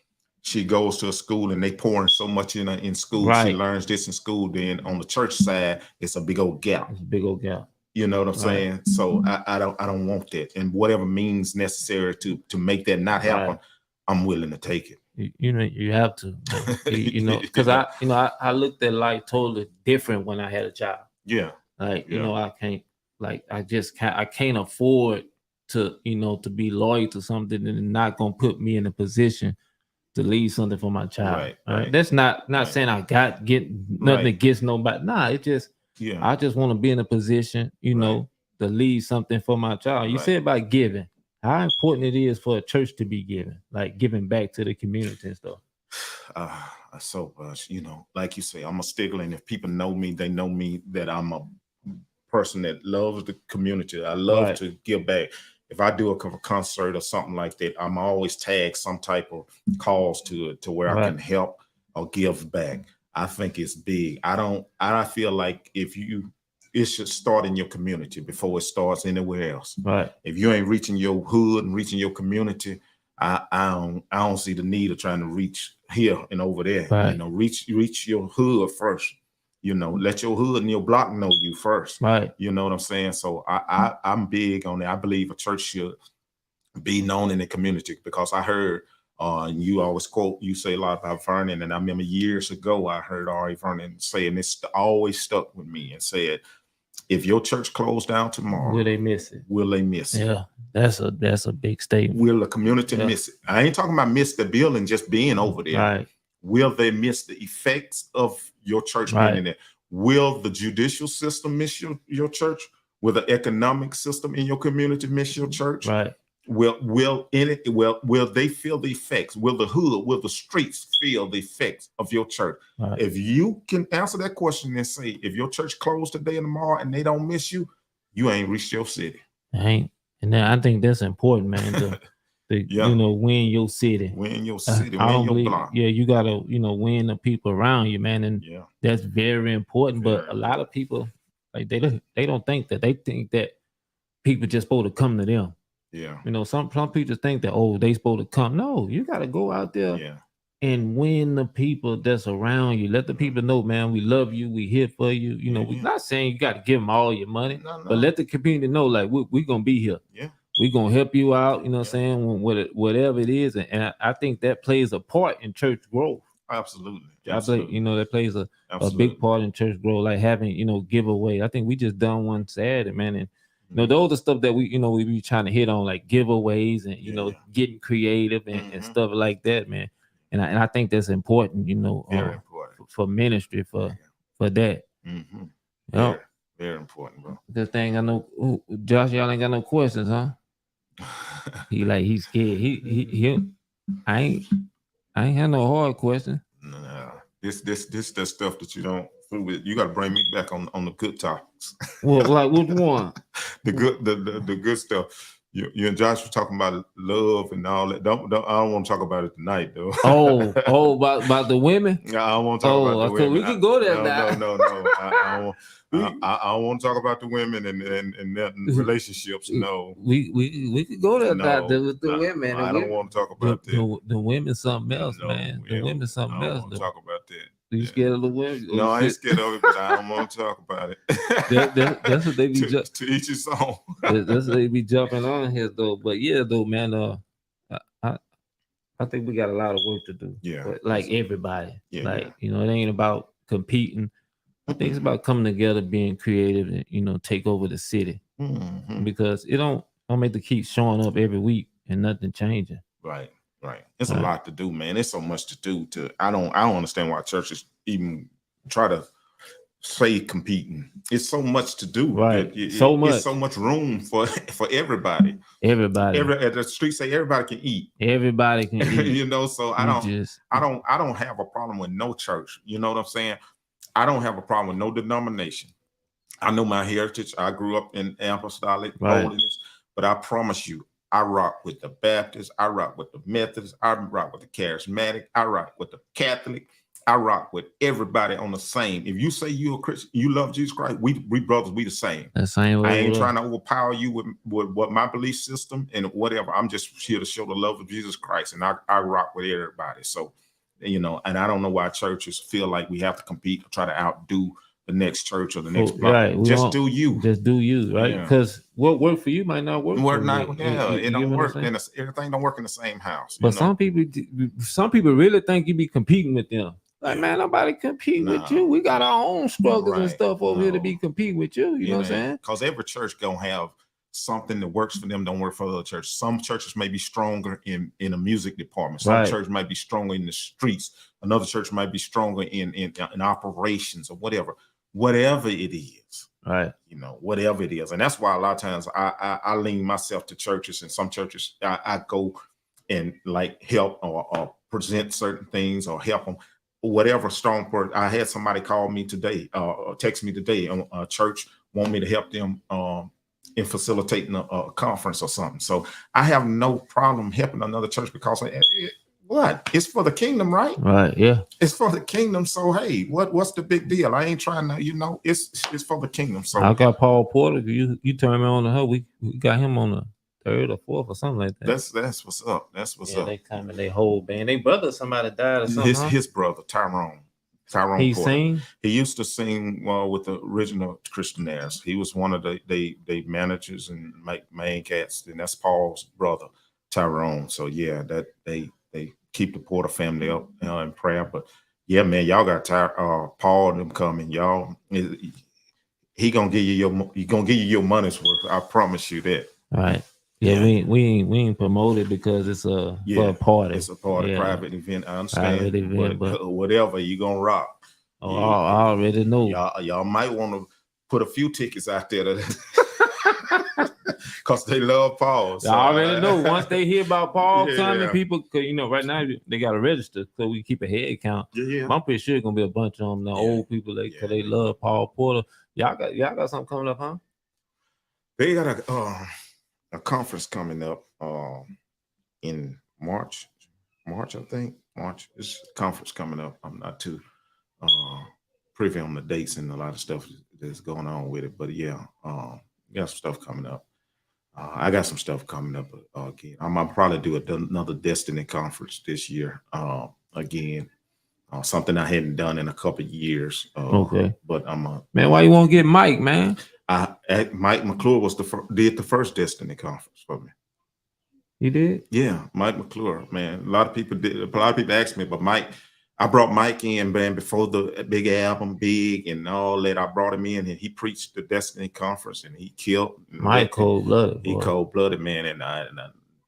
[SPEAKER 2] She goes to a school and they pouring so much in school. She learns this in school. Then on the church side, it's a big old gap.
[SPEAKER 1] It's a big old gap.
[SPEAKER 2] You know what I'm saying? So I don't want that. And whatever means necessary to make that not happen, I'm willing to take it.
[SPEAKER 1] You know, you have to, you know, because I looked at life totally different when I had a child. Like, you know, I can't afford to, you know, to be loyal to something and not gonna put me in a position to leave something for my child. That's not saying I get nothing against nobody. Nah, it just I just want to be in a position, you know, to leave something for my child. You said about giving. How important it is for a church to be giving, like giving back to the community and stuff.
[SPEAKER 2] So much, you know, like you say, I'm a stickler, and if people know me, they know me that I'm a person that loves the community. I love to give back. If I do a concert or something like that, I'm always tagged some type of cause to where I can help or give back. I think it's big. I feel like it should start in your community before it starts anywhere else. If you ain't reaching your hood and reaching your community, I don't see the need of trying to reach here and over there. You know, reach your hood first. You know, let your hood and your block know you first. You know what I'm saying? So I'm big on that. I believe a church should be known in the community, because I heard you always you say a lot about Vernon, and I remember years ago I heard R.A. Vernon say, and it's always stuck with me, and said, if your church closed down tomorrow,
[SPEAKER 1] will they miss it?
[SPEAKER 2] Will they miss it?
[SPEAKER 1] Yeah, that's a big statement.
[SPEAKER 2] Will the community miss it? I ain't talking about miss the building just being over there. Will they miss the effects of your church being in there? Will the judicial system miss your church? Will the economic system in your community miss your church?
[SPEAKER 1] Right.
[SPEAKER 2] Will they feel the effects? Will the hood, will the streets feel the effects of your church?
[SPEAKER 1] Right.
[SPEAKER 2] If you can answer that question and say, if your church closed today and tomorrow and they don't miss you, you ain't reached your city.
[SPEAKER 1] And then I think that's important, man. To
[SPEAKER 2] Yeah.
[SPEAKER 1] win your city.
[SPEAKER 2] Win your city,
[SPEAKER 1] I
[SPEAKER 2] win
[SPEAKER 1] don't
[SPEAKER 2] your
[SPEAKER 1] believe,
[SPEAKER 2] block.
[SPEAKER 1] yeah, you gotta, win the people around you, man. And
[SPEAKER 2] Yeah.
[SPEAKER 1] that's very important. But
[SPEAKER 2] Very
[SPEAKER 1] a lot of people, like they don't think that. They think that people just supposed to come to them.
[SPEAKER 2] Yeah.
[SPEAKER 1] Some people think that, oh, they supposed to come. No, you gotta go out there
[SPEAKER 2] Yeah.
[SPEAKER 1] and win the people that's around you. Let the people know, man, we love you, we here for you. We're not saying you got to give them all your money,
[SPEAKER 2] No.
[SPEAKER 1] but let the community know, like, we're gonna be here.
[SPEAKER 2] Yeah.
[SPEAKER 1] We're gonna help you out, what I'm saying, whatever it is. And I think that plays a part in church growth.
[SPEAKER 2] Absolutely.
[SPEAKER 1] I think, that plays a
[SPEAKER 2] Absolutely.
[SPEAKER 1] big part in church growth, like having, giveaway. I think we just done one Saturday, man. And those are stuff that we be trying to hit on, like giveaways and getting creative and stuff like that, man. And I think that's important,
[SPEAKER 2] Very important
[SPEAKER 1] for ministry, for that.
[SPEAKER 2] Mm-hmm.
[SPEAKER 1] Yep.
[SPEAKER 2] Very important, bro.
[SPEAKER 1] This thing, I know, Josh, y'all ain't got no questions, huh? He's scared. He I ain't had no hard question.
[SPEAKER 2] No. This the stuff that you don't fool with. You got to bring me back on the good topics.
[SPEAKER 1] Well, like which one?
[SPEAKER 2] the good stuff. You and Josh were talking about love and all that. Don't I don't want to talk about it tonight, though.
[SPEAKER 1] About the women?
[SPEAKER 2] I don't want to talk about the women.
[SPEAKER 1] We can go there now.
[SPEAKER 2] No. I want to talk about the women and relationships. No,
[SPEAKER 1] we could go there about the women.
[SPEAKER 2] I don't want to talk about that.
[SPEAKER 1] The women something else, man. The women something else.
[SPEAKER 2] I don't want to talk about that.
[SPEAKER 1] You scared of the women?
[SPEAKER 2] No, I ain't scared of it, but I don't want to talk about it.
[SPEAKER 1] That's what they be
[SPEAKER 2] to each his own.
[SPEAKER 1] That's what they be jumping on here, though. But yeah, though, man. I think we got a lot of work to do.
[SPEAKER 2] Yeah,
[SPEAKER 1] but like everybody.
[SPEAKER 2] Yeah,
[SPEAKER 1] it ain't about competing. I think it's about coming together, being creative, and take over the city.
[SPEAKER 2] Mm-hmm.
[SPEAKER 1] Because it don't make to keep showing up every week and nothing changing.
[SPEAKER 2] Right. It's a lot to do, man. It's so much to do. I don't understand why churches even try to say competing. It's so much to do.
[SPEAKER 1] Right.
[SPEAKER 2] It's so much room for everybody.
[SPEAKER 1] Everybody.
[SPEAKER 2] At the street say everybody can eat.
[SPEAKER 1] Everybody can eat.
[SPEAKER 2] So I don't have a problem with no church. You know what I'm saying? I don't have a problem with no denomination. I know my heritage. I grew up in apostolic holiness, but I promise you, I rock with the Baptists. I rock with the Methodists. I rock with the Charismatic. I rock with the Catholic. I rock with everybody on the same. If you say you're a Christian, you love Jesus Christ, we brothers, we the same.
[SPEAKER 1] The same way.
[SPEAKER 2] I ain't trying to overpower you with what my belief system and whatever. I'm just here to show the love of Jesus Christ, and I rock with everybody. So, and I don't know why churches feel like we have to compete or try to outdo the next church or the next block.
[SPEAKER 1] Right.
[SPEAKER 2] Just do you,
[SPEAKER 1] right? Because what worked for you might not work.
[SPEAKER 2] It don't work. And everything don't work in the same house.
[SPEAKER 1] But some people really think you be competing with them. Like, man, nobody compete with you. We got our own struggles and stuff over here to be competing with you. You know what I'm saying?
[SPEAKER 2] Because every church gonna have something that works for them, don't work for other churches. Some churches may be stronger in a music department. Some church might be stronger in the streets. Another church might be stronger in operations or whatever it is.
[SPEAKER 1] Right.
[SPEAKER 2] Whatever it is. And that's why a lot of times I lean myself to churches, and some churches I go and like help or present certain things or help them. Whatever strong part. I had somebody call me today, or text me today. A church want me to help them in facilitating a conference or something. So I have no problem helping another church because what? It's for the kingdom, right?
[SPEAKER 1] Right. Yeah.
[SPEAKER 2] It's for the kingdom. So hey, what's the big deal? I ain't trying to, it's for the kingdom. So
[SPEAKER 1] I got Paul Porter. You turned me on to her. We got him on the 3rd or 4th or something like that.
[SPEAKER 2] That's what's up. That's what's up.
[SPEAKER 1] They come and they whole band. They brother, somebody died or something.
[SPEAKER 2] His brother, Tyrone.
[SPEAKER 1] He
[SPEAKER 2] Porter.
[SPEAKER 1] sing?
[SPEAKER 2] He used to sing with the original Christianaires. He was one of the managers and main cats, and that's Paul's brother, Tyrone. So yeah, that they keep the Porter family up in prayer. But yeah, man, y'all got Paul and them coming, y'all. He gonna give you your money's worth. I promise you that.
[SPEAKER 1] All right. Yeah, we ain't promoted because it's for a party.
[SPEAKER 2] It's a party, private event. I understand. But whatever, you gonna rock.
[SPEAKER 1] Oh, I already know.
[SPEAKER 2] Y'all might want to put a few tickets out there because they love Paul. So
[SPEAKER 1] I already know. Once they hear about Paul
[SPEAKER 2] Yeah.
[SPEAKER 1] coming, people, cause right now they got to register so we keep a head count.
[SPEAKER 2] Yeah.
[SPEAKER 1] I'm pretty sure it's gonna be a bunch of them. The old people, cause they love Paul Porter. Y'all got something coming up, huh?
[SPEAKER 2] They got a conference coming up in March. I think March is a conference coming up. I'm not too privy on the dates and a lot of stuff that's going on with it, but yeah, got some stuff coming up. I got some stuff coming up again. I'll probably do another Destiny conference this year again. Something I hadn't done in a couple of years.
[SPEAKER 1] Okay,
[SPEAKER 2] but
[SPEAKER 1] man. Why you won't get Mike, man?
[SPEAKER 2] Mike McClure was did the first Destiny conference for me.
[SPEAKER 1] You did?
[SPEAKER 2] Yeah, Mike McClure, man. A lot of people asked me, but Mike, I brought Mike in, man, before the big album, Big and all that. I brought him in and he preached the Destiny conference and he killed.
[SPEAKER 1] Mike cold-blooded.
[SPEAKER 2] He cold-blooded, man. And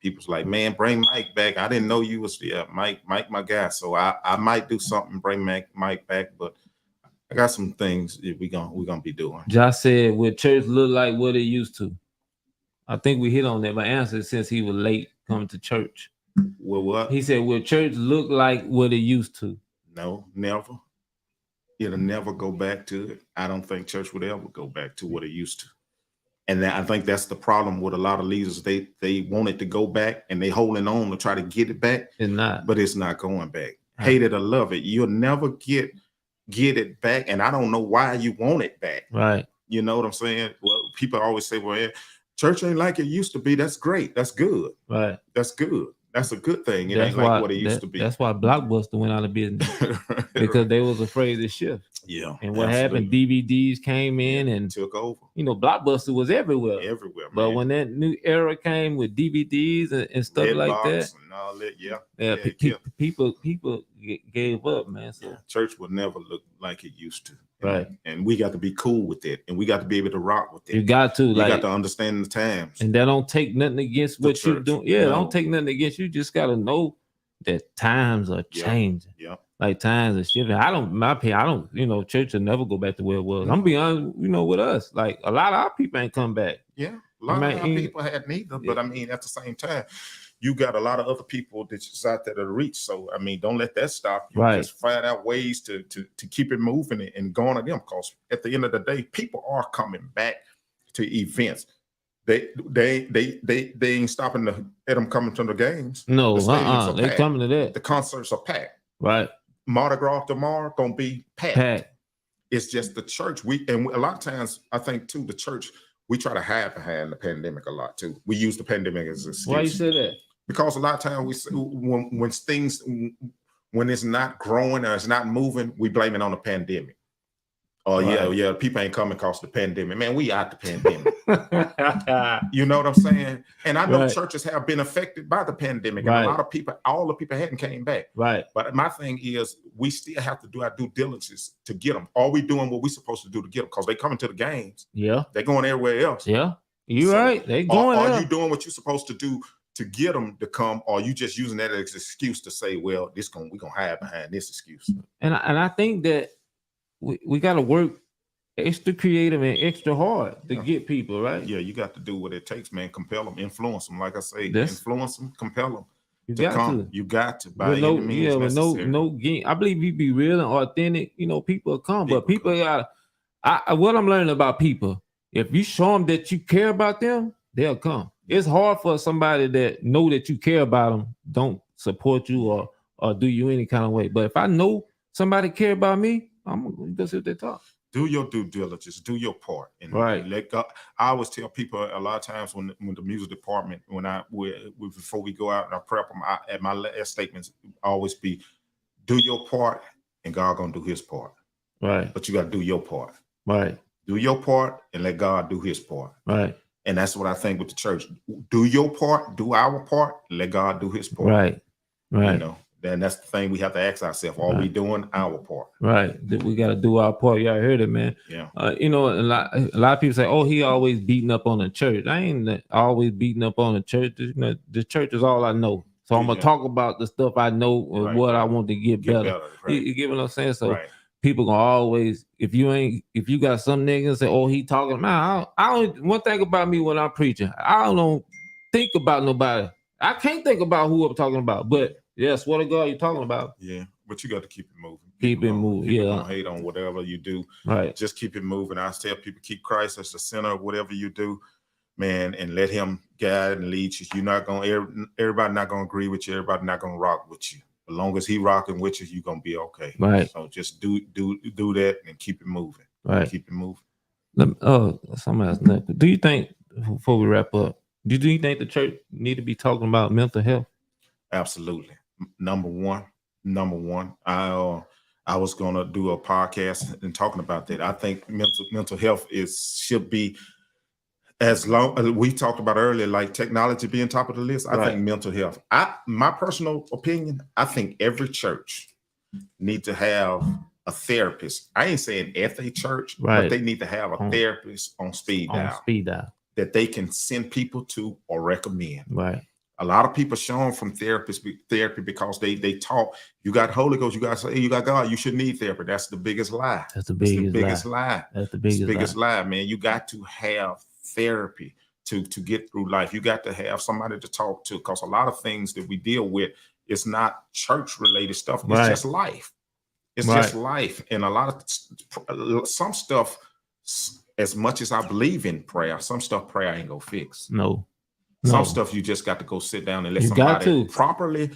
[SPEAKER 2] people's like, man, bring Mike back. I didn't know you was Mike, my guy. So I might do something, bring Mike back, but I got some things we're gonna be doing.
[SPEAKER 1] Josh said, "Would church look like what it used to?" I think we hit on that. My answer since he was late coming to church.
[SPEAKER 2] Well, what?
[SPEAKER 1] He said, "Would church look like what it used to?"
[SPEAKER 2] No, never. It'll never go back to it. I don't think church would ever go back to what it used to. And I think that's the problem with a lot of leaders. They want it to go back and they holding on to try to get it back.
[SPEAKER 1] It's not.
[SPEAKER 2] But it's not going back. Hate it or love it. You'll never get it back. And I don't know why you want it back.
[SPEAKER 1] Right.
[SPEAKER 2] You know what I'm saying? Well, people always say, well, church ain't like it used to be. That's great. That's good.
[SPEAKER 1] Right.
[SPEAKER 2] That's good. That's a good thing. It ain't like what it used to be.
[SPEAKER 1] That's why Blockbuster went out of business because they was afraid to shift.
[SPEAKER 2] Yeah.
[SPEAKER 1] And what happened? DVDs came in and
[SPEAKER 2] took over.
[SPEAKER 1] Blockbuster was everywhere.
[SPEAKER 2] Everywhere.
[SPEAKER 1] But when that new era came with DVDs and stuff
[SPEAKER 2] Red
[SPEAKER 1] like that,
[SPEAKER 2] and all that,
[SPEAKER 1] people gave up, man. So
[SPEAKER 2] church will never look like it used to.
[SPEAKER 1] Right.
[SPEAKER 2] And we got to be cool with it. And we got to be able to rock with it.
[SPEAKER 1] You got to.
[SPEAKER 2] You got to understand the times.
[SPEAKER 1] And that don't take nothing against what you're doing. Yeah, don't take nothing against you. Just got to know that times are changing.
[SPEAKER 2] Yeah.
[SPEAKER 1] Like times are shifting. My opinion, church will never go back to where it was. I'm being honest, with us. Like a lot of our people ain't come back.
[SPEAKER 2] Yeah. A lot of our people had neither. But I mean, at the same time, you got a lot of other people that's out there to reach. So I mean, don't let that stop you.
[SPEAKER 1] Right.
[SPEAKER 2] Just find out ways to keep it moving and going to them. Because at the end of the day, people are coming back to events. They ain't stopping at them coming to the games.
[SPEAKER 1] No, they coming to that.
[SPEAKER 2] The concerts are packed.
[SPEAKER 1] Right.
[SPEAKER 2] Mardi Gras tomorrow gonna be packed. It's just the church. And a lot of times, I think too, the church, we try to hide behind the pandemic a lot too. We use the pandemic as an excuse.
[SPEAKER 1] Why you say that?
[SPEAKER 2] Because a lot of times we say when it's not growing or it's not moving, we blame it on the pandemic. Oh, right. People ain't coming because of the pandemic. Man, we out the pandemic. You know what I'm saying? And I know churches have been affected by the pandemic. And a lot of people, all the people hadn't came back.
[SPEAKER 1] Right.
[SPEAKER 2] But my thing is, we still have to do our due diligence to get them. Are we doing what we're supposed to do to get them? Because they coming to the games.
[SPEAKER 1] Yeah.
[SPEAKER 2] They're going everywhere else.
[SPEAKER 1] Yeah. You're right. They going
[SPEAKER 2] Are you doing what you're supposed to do to get them to come, or are you just using that as an excuse to say, well, we're gonna hide behind this excuse?
[SPEAKER 1] And I think that we got to work extra creative and extra hard to get people, right?
[SPEAKER 2] Yeah, you got to do what it takes, man. Compel them, influence them. Like I say, influence them, compel them. You got to. By any means necessary.
[SPEAKER 1] No game. I believe you be real and authentic. People come, but people got. What I'm learning about people, if you show them that you care about them, they'll come. It's hard for somebody that know that you care about them, don't support you or do you any kind of way. But if I know somebody care about me, I'm gonna see what they talk.
[SPEAKER 2] Do your due diligence, do your part, and let God. I always tell people a lot of times when the music department, before we go out and I prep them, at my last statements always be, do your part, and God gonna do His part.
[SPEAKER 1] Right.
[SPEAKER 2] But you got to do your part.
[SPEAKER 1] Right.
[SPEAKER 2] Do your part and let God do His part.
[SPEAKER 1] Right.
[SPEAKER 2] And that's what I think with the church. Do your part, do our part, let God do His part.
[SPEAKER 1] Right. Right.
[SPEAKER 2] Then that's the thing we have to ask ourselves: are we doing our part?
[SPEAKER 1] Right. We got to do our part. Y'all heard it, man.
[SPEAKER 2] Yeah.
[SPEAKER 1] A lot of people say, "Oh, he always beating up on the church." I ain't always beating up on the church. The church is all I know. So I'm gonna talk about the stuff I know and what I want to get better.
[SPEAKER 2] Right.
[SPEAKER 1] You get what I'm saying? So people gonna always, if you got some niggas say, oh, he talking, man, I don't, one thing about me when I'm preaching, I don't think about nobody. I can't think about who I'm talking about, but yeah, swear to God, you're talking about.
[SPEAKER 2] Yeah, but you got to keep it moving.
[SPEAKER 1] Keep it moving.
[SPEAKER 2] People
[SPEAKER 1] Yeah.
[SPEAKER 2] gonna hate on whatever you do.
[SPEAKER 1] Right.
[SPEAKER 2] Just keep it moving. I tell people, keep Christ as the center of whatever you do, man, and let him guide and lead you. You're not gonna, everybody not gonna agree with you. Everybody not gonna rock with you. As long as he rocking with you, you're gonna be okay.
[SPEAKER 1] Right.
[SPEAKER 2] So just do that and keep it moving.
[SPEAKER 1] Right.
[SPEAKER 2] Keep it moving.
[SPEAKER 1] Something else. Do you think, before we wrap up, do you think the church need to be talking about mental health?
[SPEAKER 2] Absolutely. Number one. I was gonna do a podcast and talking about that. I think mental health should be, as long as we talked about earlier, like technology being top of the list. I think mental health. My personal opinion, I think every church need to have a therapist. I ain't saying every church, but they need to have a therapist on speed dial that they can send people to or recommend.
[SPEAKER 1] Right.
[SPEAKER 2] A lot of people shown from therapy because they talk. You got Holy Ghost. You got to say you got God. You should need therapy. That's the biggest lie.
[SPEAKER 1] That's the biggest
[SPEAKER 2] lie.
[SPEAKER 1] That's the biggest
[SPEAKER 2] lie, man. You got to have therapy to get through life. You got to have somebody to talk to, because a lot of things that we deal with, it's not church related stuff. It's just life. It's just life. And a lot of some stuff, as much as I believe in prayer, some stuff prayer ain't gonna fix.
[SPEAKER 1] No.
[SPEAKER 2] Some stuff you just got to go sit down and let somebody properly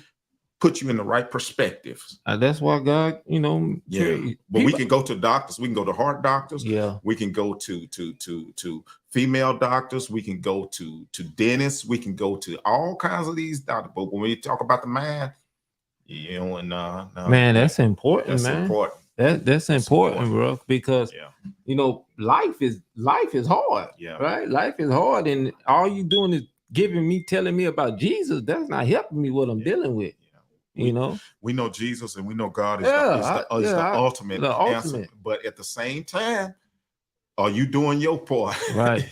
[SPEAKER 2] put you in the right perspective.
[SPEAKER 1] That's why God,
[SPEAKER 2] But we can go to doctors. We can go to heart doctors.
[SPEAKER 1] Yeah.
[SPEAKER 2] We can go to female doctors. We can go to dentists. We can go to all kinds of these doctors. But when we talk about the mind,
[SPEAKER 1] man, that's important.
[SPEAKER 2] That's important.
[SPEAKER 1] That's important, bro, because life is hard.
[SPEAKER 2] Yeah.
[SPEAKER 1] Right. Life is hard, and all you doing is telling me about Jesus. That's not helping me what I'm dealing with. We
[SPEAKER 2] know Jesus and we know God is the ultimate answer. But at the same time, are you doing your part?
[SPEAKER 1] Right.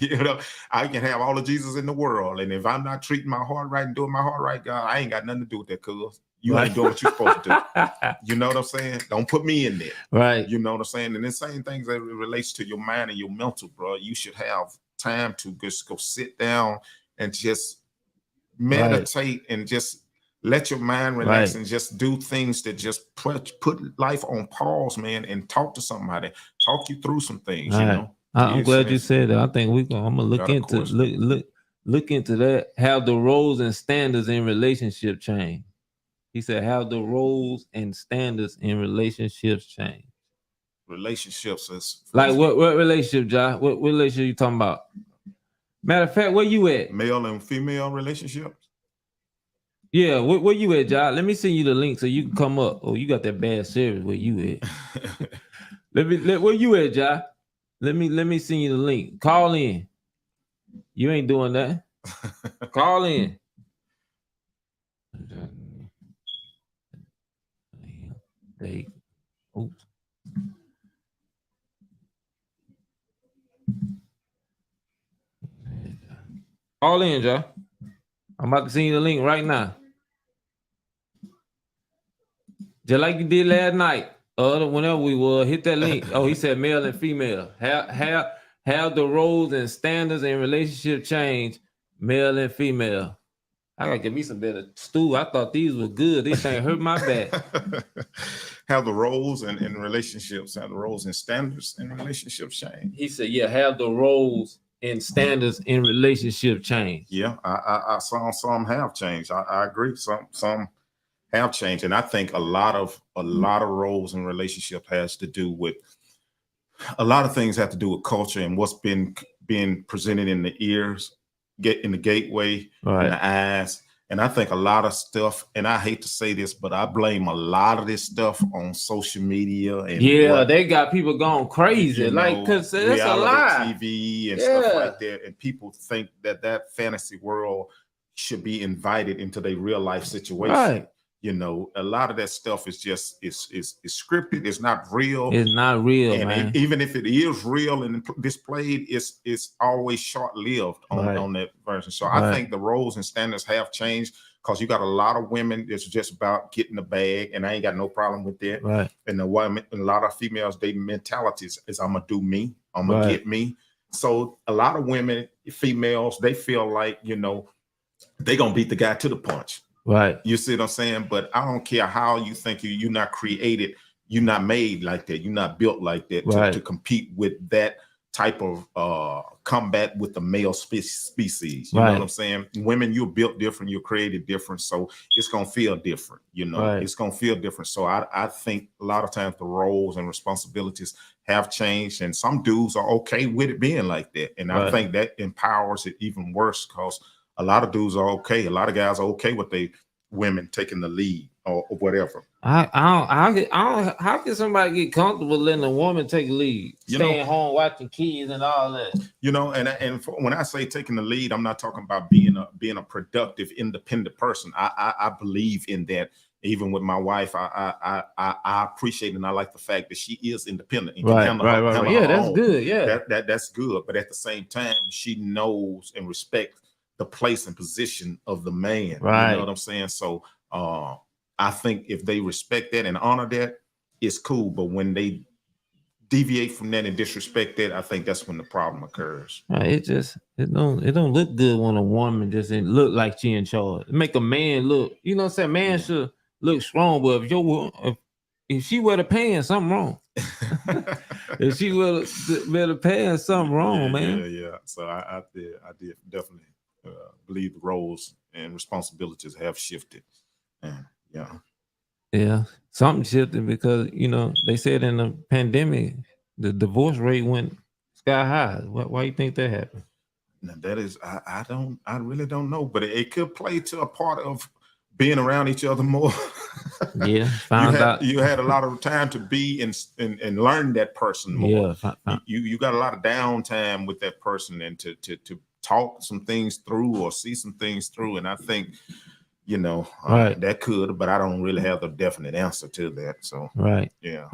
[SPEAKER 2] I can have all the Jesus in the world, and if I'm not treating my heart right and doing my heart right, God, I ain't got nothing to do with that, cuz you ain't doing what you're supposed to do. You know what I'm saying? Don't put me in there.
[SPEAKER 1] Right.
[SPEAKER 2] You know what I'm saying? And the same things that relates to your mind and your mental, bro. You should have time to just go sit down and just meditate and just let your mind relax and just do things that just put life on pause, man, and talk to somebody, talk you through some things.
[SPEAKER 1] I'm glad you said that. I think I'm gonna look into that. How the roles and standards in relationship change. He said, how the roles and standards in relationships change.
[SPEAKER 2] Relationships is
[SPEAKER 1] like what relationship, John? What relationship you talking about? Matter of fact, where you at?
[SPEAKER 2] Male and female relationships.
[SPEAKER 1] Yeah, where you at, John? Let me send you the link so you can come up. Oh, you got that bad service. Where you at? Where you at, John? Let me send you the link. Call in. You ain't doing that. Call in. Oops. Call in, Joe. I'm about to send you the link right now. Just like you did last night. Whenever we were, hit that link. Oh, he said male and female. How the roles and standards in relationship change, male and female. I gotta get me some better stew. I thought these were good. These ain't hurt my back.
[SPEAKER 2] How the roles and relationships, how the roles and standards in relationships change.
[SPEAKER 1] He said, yeah, how the roles and standards in relationship change.
[SPEAKER 2] Yeah, I saw some have changed. I agree. Some have changed. And I think a lot of roles in relationship has to do with, a lot of things have to do with culture and what's being presented in the ears, get in the gateway, in the eyes. And I think a lot of stuff, and I hate to say this, but I blame a lot of this stuff on social media. And
[SPEAKER 1] they got people going crazy, because that's a lie.
[SPEAKER 2] TV and stuff like that. And people think that fantasy world should be invited into their real life situation.
[SPEAKER 1] Right.
[SPEAKER 2] A lot of that stuff is just is scripted. It's not real.
[SPEAKER 1] It's not real,
[SPEAKER 2] and
[SPEAKER 1] man.
[SPEAKER 2] Even if it is real and displayed, it's always short lived on that version. So I think the roles and standards have changed. because you got a lot of women that's just about getting the bag, and I ain't got no problem with that.
[SPEAKER 1] Right.
[SPEAKER 2] And the women, a lot of females, they mentalities is I'm gonna do me, I'm gonna
[SPEAKER 1] Right.
[SPEAKER 2] get me. So a lot of women, females, they feel like, they gonna beat the guy to the punch.
[SPEAKER 1] Right.
[SPEAKER 2] You see what I'm saying? But I don't care how you think you're not created, you're not made like that, you're not built like that
[SPEAKER 1] Right.
[SPEAKER 2] to compete with that type of combat with the male species. You know what I'm saying? Women, you're built different, you're created different, so it's gonna feel different.
[SPEAKER 1] Right.
[SPEAKER 2] It's gonna feel different. So I think a lot of times the roles and responsibilities have changed, and some dudes are okay with it being like that. And I think that empowers it even worse, because a lot of dudes are okay. A lot of guys are okay with they women taking the lead or whatever.
[SPEAKER 1] How can somebody get comfortable letting a woman take a lead, staying home watching kids and all that?
[SPEAKER 2] When I say taking the lead, I'm not talking about being a productive, independent person. I believe in that. Even with my wife, I appreciate and I like the fact that she is independent and can handle her
[SPEAKER 1] Yeah, that's
[SPEAKER 2] own.
[SPEAKER 1] good. Yeah,
[SPEAKER 2] that's good. But at the same time, she knows and respects the place and position of the man.
[SPEAKER 1] Right.
[SPEAKER 2] You know what I'm saying? So I think if they respect that and honor that, it's cool. But when they deviate from that and disrespect that, I think that's when the problem occurs.
[SPEAKER 1] It don't look good when a woman just look like she in charge. Make a man look, you know what I'm saying? Man should look strong, but if she wear the pants, something wrong. If she wear the pants, something wrong, man.
[SPEAKER 2] Yeah. So I did definitely believe the roles and responsibilities have shifted. And
[SPEAKER 1] yeah, something shifted because they said in the pandemic the divorce rate went sky high. Why you think that happened?
[SPEAKER 2] Now that is, I really don't know, but it could play to a part of being around each other more.
[SPEAKER 1] Yeah,
[SPEAKER 2] you had a lot of time to be and learn that person more. Yeah, you got a lot of downtime with that person and to talk some things through or see some things through. And I think that could, but I don't really have a definite answer to that. So yeah.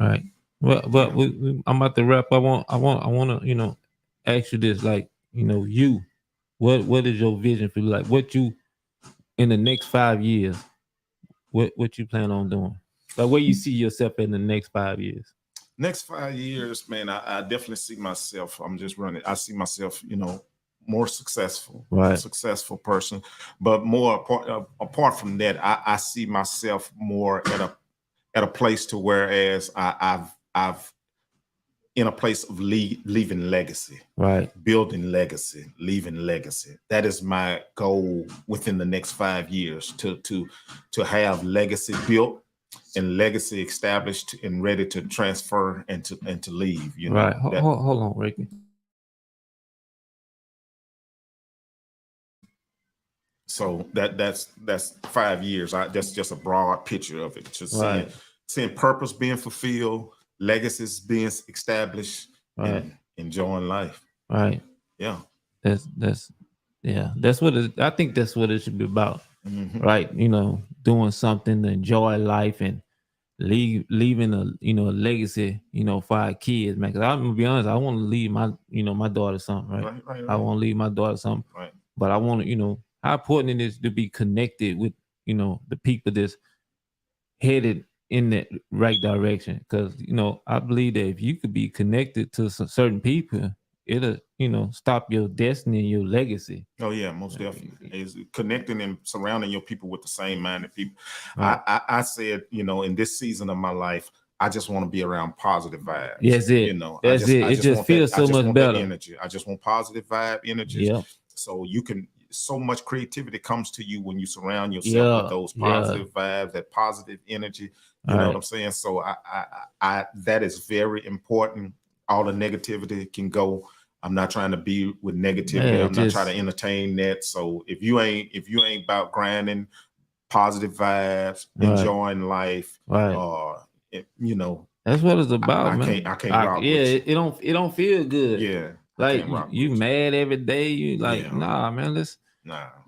[SPEAKER 1] Well, but I'm about to wrap. I want to ask you this, like what is your vision for like what you in the next 5 years? What you plan on doing? Like where you see yourself in the next 5 years?
[SPEAKER 2] Next 5 years, man, I definitely see myself. I'm just running. I see myself, more successful, successful person. But more apart from that, I see myself more at a place to whereas I've in a place of leaving legacy, building legacy, leaving legacy. That is my goal within the next 5 years to have legacy built and legacy established and ready to transfer and to leave.
[SPEAKER 1] Right. Hold on, Ricky.
[SPEAKER 2] So that's 5 years. That's just a broad picture of it. Just seeing purpose being fulfilled, legacies being established, and enjoying life.
[SPEAKER 1] Right.
[SPEAKER 2] Yeah.
[SPEAKER 1] That's what I think that's what it should be about. Mm-hmm. Right. Doing something to enjoy life and leaving a legacy, for our kids, man. Because I'm gonna be honest, I want to leave my daughter something, right? I want to leave my daughter something. Right. But I want to, how important it is to be connected with, the people that's headed in that right direction. Because, I believe that if you could be connected to some certain people, it'll, stop your destiny and your legacy.
[SPEAKER 2] Oh yeah, most definitely. Is connecting and surrounding your people with the same minded people. Right. I said, in this season of my life, I just want to be around positive vibes.
[SPEAKER 1] Yes, it. That's it. It just feels so much better.
[SPEAKER 2] Energy. I just want positive vibe energy.
[SPEAKER 1] Yep.
[SPEAKER 2] So so much creativity comes to you when you surround yourself with those positive vibes, that positive energy. You know what I'm saying? So I that is very important. All the negativity can go. I'm not trying to be with negativity. I'm not trying to entertain that. So if you ain't about grinding, positive vibes, enjoying life,
[SPEAKER 1] that's what it's about, man.
[SPEAKER 2] I can't rock with you.
[SPEAKER 1] It don't feel good.
[SPEAKER 2] Yeah.
[SPEAKER 1] Like you mad every day. You like, nah, man,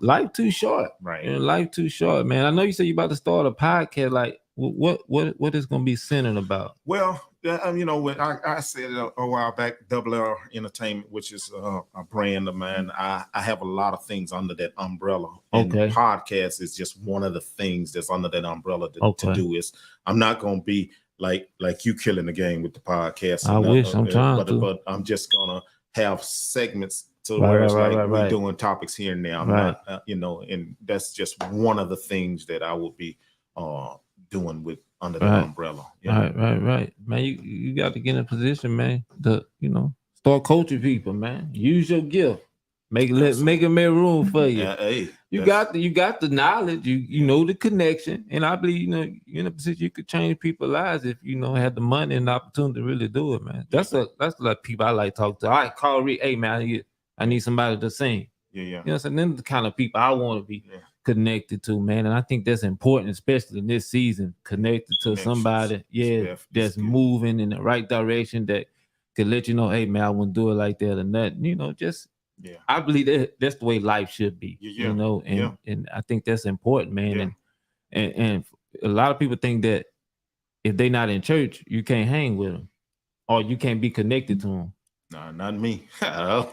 [SPEAKER 1] life too short.
[SPEAKER 2] Right.
[SPEAKER 1] Life too short, man. I know you said you about to start a podcast. Like what is gonna be centered about?
[SPEAKER 2] Well, You know, when I said it a while back, Double R Entertainment, which is a brand of mine. I have a lot of things under that umbrella. And
[SPEAKER 1] Okay.
[SPEAKER 2] podcast is just one of the things that's under that umbrella to
[SPEAKER 1] Okay.
[SPEAKER 2] do. Is I'm not going to be like you killing the game with the podcast.
[SPEAKER 1] I wish. I'm trying to.
[SPEAKER 2] But I'm just gonna have segments to
[SPEAKER 1] Right,
[SPEAKER 2] where it's
[SPEAKER 1] right,
[SPEAKER 2] like
[SPEAKER 1] right,
[SPEAKER 2] we're
[SPEAKER 1] right.
[SPEAKER 2] doing topics here and now. I'm
[SPEAKER 1] Right.
[SPEAKER 2] not, you know, and that's just one of the things that I will be doing with under the
[SPEAKER 1] Right.
[SPEAKER 2] umbrella. You know?
[SPEAKER 1] Right. Man, you got to get in a position, man, to, you know, start coaching people, man. Use your gift. Make it make room for you.
[SPEAKER 2] Yeah, hey,
[SPEAKER 1] You got the knowledge, you know the connection, and I believe, you know, you're in a position you could change people's lives if you know had the money and the opportunity to really do it, man. That's like people I like to talk to. All right, call Rick. Hey man, I need somebody to sing.
[SPEAKER 2] Yeah.
[SPEAKER 1] You know what I'm saying? Them the kind of people I want to be
[SPEAKER 2] Yeah.
[SPEAKER 1] connected to, man. And I think that's important, especially in this season, connected to somebody, that's moving in the right direction that could let you know, hey man, I wouldn't do it like that or nothing. You know, just I believe that's the way life should be. You know, and I think that's important, man. And a lot of people think that if they're not in church, you can't hang with them or you can't be connected to them.
[SPEAKER 2] No, not me. I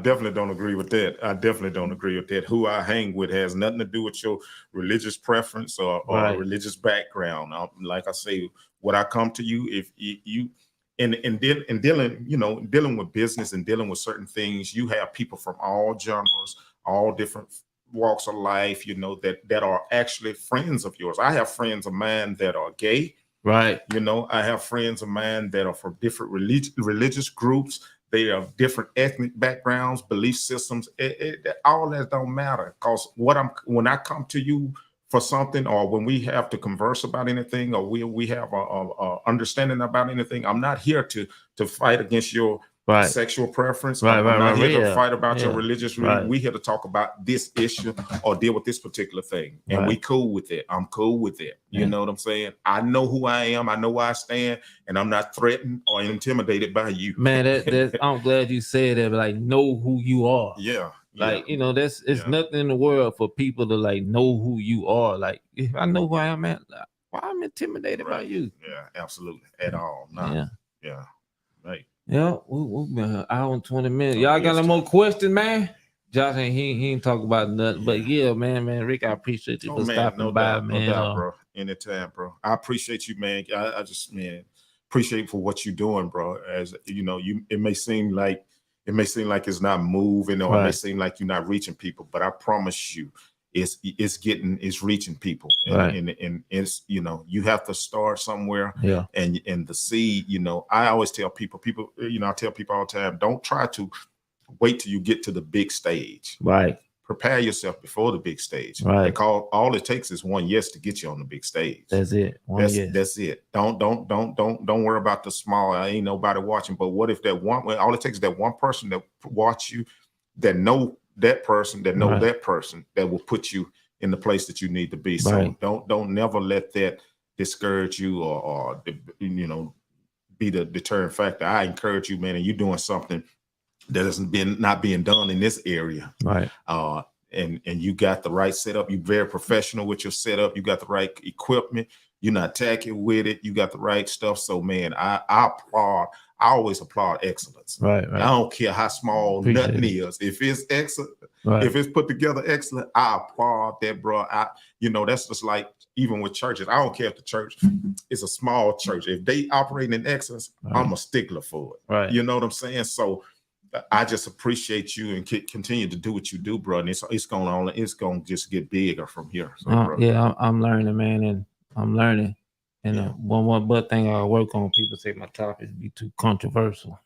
[SPEAKER 2] definitely don't agree with that. Who I hang with has nothing to do with your religious preference or religious background. Like I say, what I come to you, if you dealing with business and dealing with certain things, you have people from all genres, all different walks of life, you know, that are actually friends of yours. I have friends of mine that are gay.
[SPEAKER 1] Right.
[SPEAKER 2] You know, I have friends of mine that are from different religious groups. They have different ethnic backgrounds, belief systems. All that don't matter, because when I come to you for something, or when we have to converse about anything, or we have a understanding about anything, I'm not here to fight against your sexual preference. I'm not here to fight about your religious. We here to talk about this issue or deal with this particular thing, and we cool with it. I'm cool with it. You know what I'm saying? I know who I am. I know where I stand, and I'm not threatened or intimidated by you.
[SPEAKER 1] Man, I'm glad you said that. Like, know who you are.
[SPEAKER 2] Yeah.
[SPEAKER 1] Like, you know, it's nothing in the world for people to like know who you are. Like, if I know who I am, man, why I'm intimidated by you?
[SPEAKER 2] Yeah, absolutely. At all. Nah. Yeah. Right.
[SPEAKER 1] Yeah, we've been an hour and 20 minutes. Y'all got any more questions, man? Josh ain't he ain't talk about nothing. But man, Rick, I appreciate you for stopping by, man.
[SPEAKER 2] No doubt, bro. Anytime, bro. I appreciate you, man. I just, man, appreciate you for what you're doing, bro. As you know, it may seem like it's not moving, or it may seem like you're not reaching people, but I promise you, it's reaching people, and it's, you know, you have to start somewhere. And the seed, you know, I always tell people, you know, I tell people all the time, don't try to wait till you get to the big stage. Prepare yourself before the big stage. Because all it takes is one yes to get you on the big stage.
[SPEAKER 1] That's it.
[SPEAKER 2] That's it. Don't worry about the small. Ain't nobody watching. But what if that one? All it takes is that one person that watch you, that know that person, that know that person, that will put you in the place that you need to be. So don't never let that discourage you or you know, be the deterrent factor. I encourage you, man, and you're doing something that hasn't been not being done in this area. And you got the right setup. You're very professional with your setup. You got the right equipment. You're not tacky with it. You got the right stuff. So, man, I applaud. I always applaud excellence. I don't care how small nothing is. If it's excellent, if it's put together excellent, I applaud that, bro. You know, that's just like even with churches. I don't care if the church is a small church. If they operate in excellence, I'm a stickler for it. You know what I'm saying? So I just appreciate you and continue to do what you do, bro. And it's gonna just get bigger from here. So,
[SPEAKER 1] I'm learning, man, and I'm learning. And one but thing I work on, people say my topics be too controversial.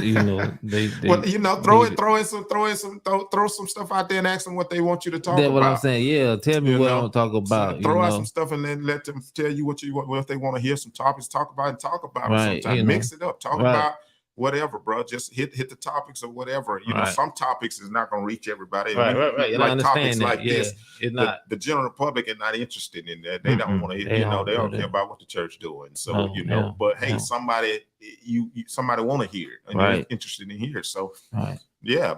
[SPEAKER 1] You know, they
[SPEAKER 2] well, you know, throw some stuff out there and ask them what they want you to talk about.
[SPEAKER 1] That's what I'm saying. Yeah, tell me what I'm talking about.
[SPEAKER 2] So throw out some stuff and then let them tell you what if they want to hear some topics, talk about it. Sometimes mix it up, talk about whatever, bro. Just hit the topics or whatever. You know, some topics is not going to reach everybody.
[SPEAKER 1] Right.
[SPEAKER 2] Like topics
[SPEAKER 1] that.
[SPEAKER 2] like this, it's not. The general public is not interested in that. They don't want to. They don't care about what the church doing. So but hey, somebody want to hear it, and they're interested in hear it. So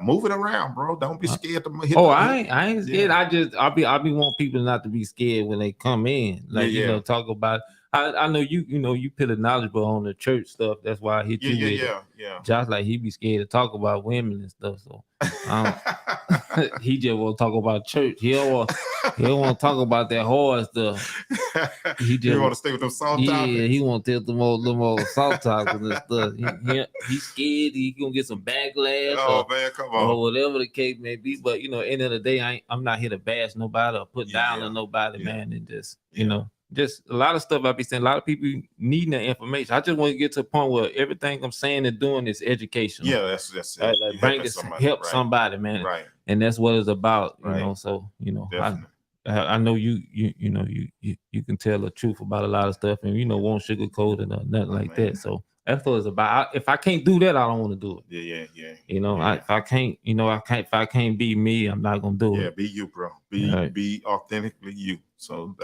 [SPEAKER 2] move it around, bro. Don't be scared to hit.
[SPEAKER 1] I ain't scared. I'll be want people not to be scared when they come in. Like you know, talk about. I know you pretty knowledgeable on the church stuff. That's why I hit you with it.
[SPEAKER 2] Yeah.
[SPEAKER 1] Josh, like, he be scared to talk about women and stuff. So he just want to talk about church. He don't want to talk about that hard stuff.
[SPEAKER 2] He just want to stay with them soft topics.
[SPEAKER 1] Yeah, he want to tell them more soft topics and stuff. He's scared he gonna get some backlash.
[SPEAKER 2] Man, come on.
[SPEAKER 1] Or whatever the case may be. But end of the day, I'm not here to bash nobody or put down on nobody, man. And just just a lot of stuff I be saying. A lot of people needing that information. I just want to get to a point where everything I'm saying and doing is educational.
[SPEAKER 2] Yeah, that's it.
[SPEAKER 1] Like bring this, help somebody, man.
[SPEAKER 2] Right.
[SPEAKER 1] And that's what it's about. You
[SPEAKER 2] Right.
[SPEAKER 1] know. So
[SPEAKER 2] Definitely.
[SPEAKER 1] I know you can tell the truth about a lot of stuff, and won't sugarcoat it or nothing like that. So that's what it's about. If I can't do that, I don't want to do it.
[SPEAKER 2] Yeah.
[SPEAKER 1] If I can't, if I can't be me, I'm not gonna do it.
[SPEAKER 2] Yeah, be you, bro. Be authentically you. So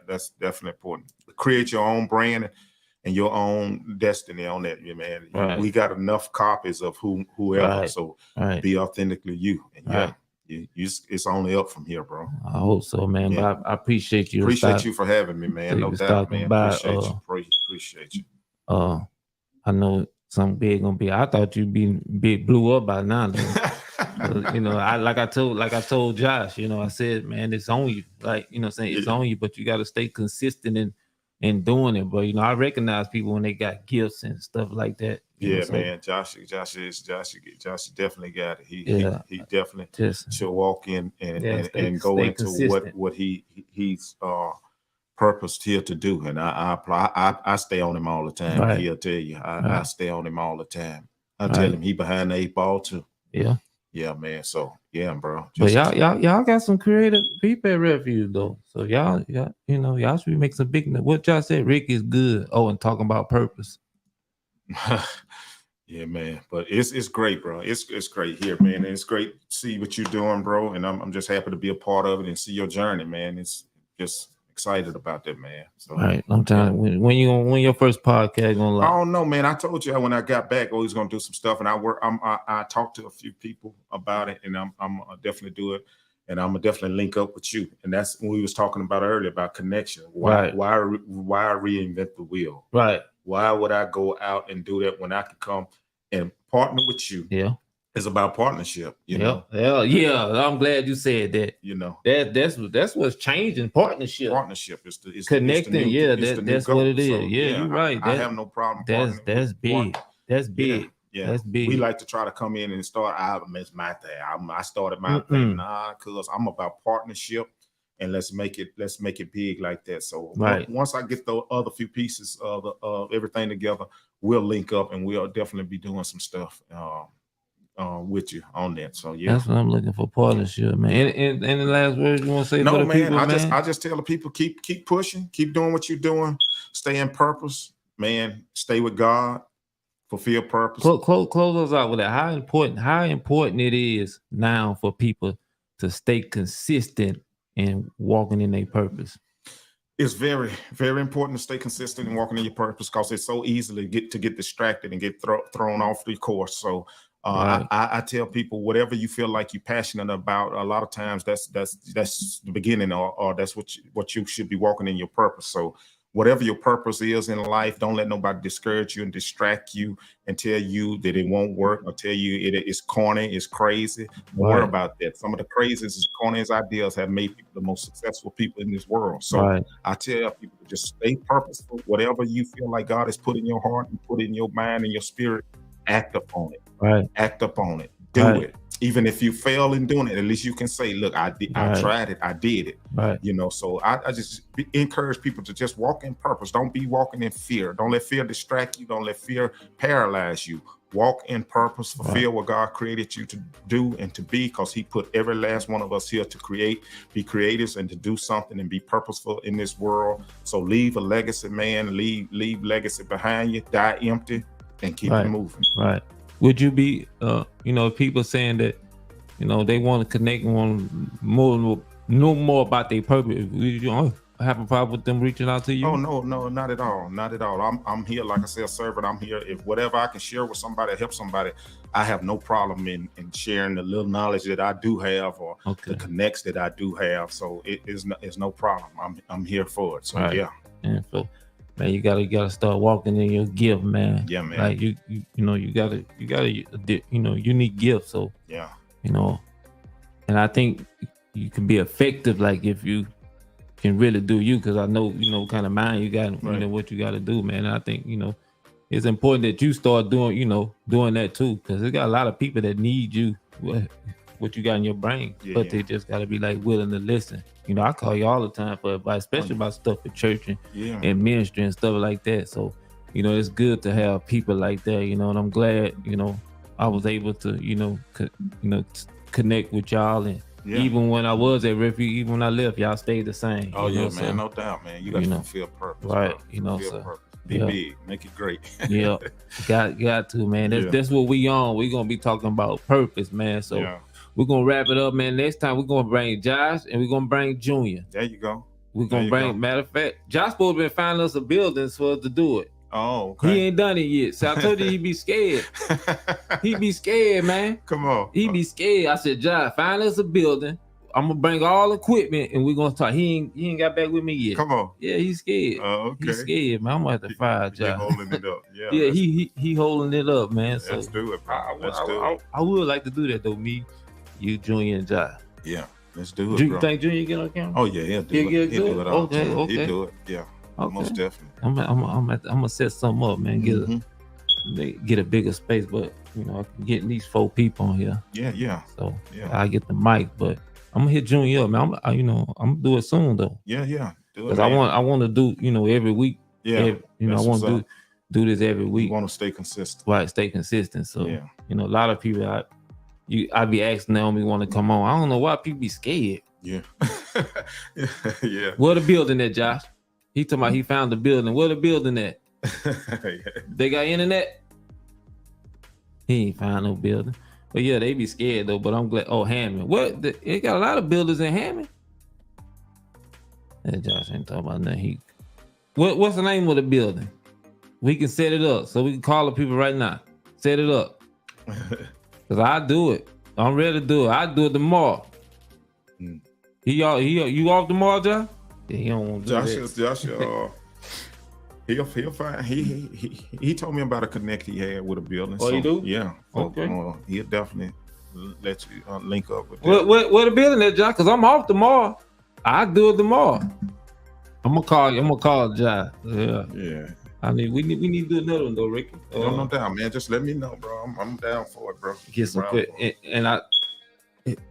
[SPEAKER 2] that's definitely important. Create your own brand and your own destiny on that, man.
[SPEAKER 1] Right.
[SPEAKER 2] We got enough copies of whoever.
[SPEAKER 1] Right.
[SPEAKER 2] So be authentically you. And it's only up from here, bro.
[SPEAKER 1] I hope so, man.
[SPEAKER 2] Yeah.
[SPEAKER 1] But I appreciate you.
[SPEAKER 2] Appreciate you for having me, man. No doubt, man. Appreciate you.
[SPEAKER 1] I know something big gonna be. I thought you'd be blew up by now. Like I told Josh, I said, man, it's on you. Like, it's on you, but you got to stay consistent in doing it. But I recognize people when they got gifts and stuff like that.
[SPEAKER 2] Man, Josh definitely got it. He definitely should walk in and go into consistent. what he's purposed here to do. And I stay on him all the time. Right. He'll tell you, I stay on him all the time. I tell him he behind the 8 ball too. Yeah, man. So bro.
[SPEAKER 1] But y'all got some creative people at Refuge though. So y'all should be making some big. What y'all said, Rick is good. Oh, and talking about purpose.
[SPEAKER 2] Yeah, man. But it's great, bro. It's great here, man. And it's great to see what you're doing, bro. And I'm just happy to be a part of it and see your journey, man. It's just excited about that, man. So
[SPEAKER 1] right. I'm telling you, when your first podcast gonna launch?
[SPEAKER 2] I don't know, man. I told you when I got back, he's gonna do some stuff, and I talked to a few people about it, and I'm definitely do it, and I'm gonna definitely link up with you. And that's when we was talking about earlier about connection. Why reinvent the wheel?
[SPEAKER 1] Right.
[SPEAKER 2] Why would I go out and do that when I could come and partner with you?
[SPEAKER 1] Yeah.
[SPEAKER 2] It's about partnership,
[SPEAKER 1] know. Yeah. I'm glad you said that. That's what's changing. Partnership
[SPEAKER 2] is
[SPEAKER 1] connecting. That's what it is. So, you're right.
[SPEAKER 2] I have no problem.
[SPEAKER 1] That's big. That's big.
[SPEAKER 2] Yeah.
[SPEAKER 1] That's big.
[SPEAKER 2] We like to try to come in and start. It's my thing. I started my thing. Nah, because I'm about partnership, and let's make it big like that. So once I get the other few pieces of everything together, we'll link up and we'll definitely be doing some stuff. With you on that. So
[SPEAKER 1] that's what I'm looking for, partnership, man. And the last words you want to say?
[SPEAKER 2] No,
[SPEAKER 1] to the
[SPEAKER 2] man.
[SPEAKER 1] people,
[SPEAKER 2] I just tell the people keep pushing, keep doing what you're doing, stay in purpose, man. Stay with God, fulfill purpose.
[SPEAKER 1] Close us out with that. How important it is now for people to stay consistent in walking in their purpose.
[SPEAKER 2] It's very, very important to stay consistent in walking in your purpose because it's so easily get distracted and get thrown off the course. So. I tell people whatever you feel like you're passionate about. A lot of times that's the beginning, or that's what you should be walking in your purpose. So whatever your purpose is in life, don't let nobody discourage you and distract you and tell you that it won't work or tell you it's corny, it's crazy. Don't worry about that. Some of the craziest, corniest ideas have made people the most successful people in this world. So I tell people to just stay purposeful. Whatever you feel like God has put in your heart and put in your mind and your spirit, act upon it. Act upon it. Do it. Even if you fail in doing it, at least you can say, look, I tried it. I did it. So I just encourage people to just walk in purpose. Don't be walking in fear. Don't let fear distract you. Don't let fear paralyze you. Walk in purpose, fulfill what God created you to do and to be, because he put every last one of us here to create, be creators and to do something and be purposeful in this world. So leave a legacy, man. Leave legacy behind you. Die empty and keep it moving.
[SPEAKER 1] Would you be, people saying that, they want to connect and want to know more about their purpose? Would you have a problem with them reaching out to you?
[SPEAKER 2] Oh, no, not at all. Not at all. I'm here, like I said, servant. I'm here. If whatever I can share with somebody, help somebody, I have no problem in sharing the little knowledge that I do have or the connects that I do have. So it's no problem. I'm here for it. So,
[SPEAKER 1] And so man, you gotta start walking in your gift, man.
[SPEAKER 2] Yeah, man.
[SPEAKER 1] Like you got a unique gift. So
[SPEAKER 2] Yeah.
[SPEAKER 1] And I think you can be effective, like if you can really do you, because I know kind of mind you got,
[SPEAKER 2] Right.
[SPEAKER 1] what you got to do, man. And I think it's important that you start doing that too, because there's got a lot of people that need you, what you got in your brain, but they just got to be like willing to listen. I call you all the time for advice, especially about stuff with church and ministry and stuff like that. So it's good to have people like that, and I'm glad I was able to connect with y'all, and even when I was at Refuge, even when I left, y'all stayed the same.
[SPEAKER 2] Oh yeah, man, so, no doubt, man. You got to fulfill purpose,
[SPEAKER 1] right?
[SPEAKER 2] Fulfill purpose. Be big, make it great.
[SPEAKER 1] Yeah, got to, man. That's what we on. We're gonna be talking about purpose, man. So we're gonna wrap it up, man. Next time we're gonna bring Josh and we're gonna bring Junior.
[SPEAKER 2] There you go.
[SPEAKER 1] We're gonna bring. Matter of fact, Josh supposed to be finding us a building for us to do it.
[SPEAKER 2] Oh, okay.
[SPEAKER 1] He ain't done it yet. So I told you he'd be scared. He'd be scared, man.
[SPEAKER 2] Come on.
[SPEAKER 1] He'd be scared. I said, Josh, find us a building. I'm gonna bring all equipment and we're gonna talk. He ain't got back with me yet.
[SPEAKER 2] Come on.
[SPEAKER 1] Yeah, he's scared.
[SPEAKER 2] Okay.
[SPEAKER 1] He's scared, man. I'm gonna have to fire Josh.
[SPEAKER 2] Holding it up. Yeah.
[SPEAKER 1] Yeah, he holding it up, man. So
[SPEAKER 2] let's do it, bro. Let's do it.
[SPEAKER 1] I would like to do that though. Me, you, Junior, and Josh.
[SPEAKER 2] Yeah, let's do it.
[SPEAKER 1] Do you
[SPEAKER 2] bro.
[SPEAKER 1] think Junior get on camera?
[SPEAKER 2] Oh yeah, he'll do it. He'll do it all.
[SPEAKER 1] Okay.
[SPEAKER 2] He'll do it. Yeah. Okay. Most definitely.
[SPEAKER 1] I'm gonna set something up, man. Get a bigger space, but I can get at least 4 people on here.
[SPEAKER 2] Yeah.
[SPEAKER 1] So I get the mic, but I'm gonna hit Junior up, man. I'm gonna do it soon though.
[SPEAKER 2] Yeah. Do it.
[SPEAKER 1] Because I want to do every week.
[SPEAKER 2] Yeah.
[SPEAKER 1] I want to do this every week.
[SPEAKER 2] You want to stay consistent.
[SPEAKER 1] Right, stay consistent. So a lot of people I be asking Naomi want to come on. I don't know why people be scared.
[SPEAKER 2] Yeah. Yeah.
[SPEAKER 1] Where the building at, Josh? He talking about he found the building. Where the building at? They got internet? He ain't found no building. But yeah, they be scared though. But I'm glad. Oh, Hammond. It got a lot of builders in Hammond. That Josh ain't talking about nothing. What's the name of the building? We can set it up so we can call the people right now. Set it up. Cause I do it. I'm ready to do it. I do it tomorrow. You off tomorrow, Josh? Yeah, he don't want to do that.
[SPEAKER 2] Josh, he'll find. He told me about a connect he had with a building.
[SPEAKER 1] Oh, you do?
[SPEAKER 2] Yeah.
[SPEAKER 1] Okay.
[SPEAKER 2] He'll definitely let you link up with.
[SPEAKER 1] Where the building at, Josh? Cause I'm off tomorrow. I do it tomorrow. I'm gonna call Josh.
[SPEAKER 2] Yeah.
[SPEAKER 1] We need to do another one though, Ricky.
[SPEAKER 2] No doubt, man. Just let me know, bro. I'm down for it, bro.
[SPEAKER 1] Get some quick, and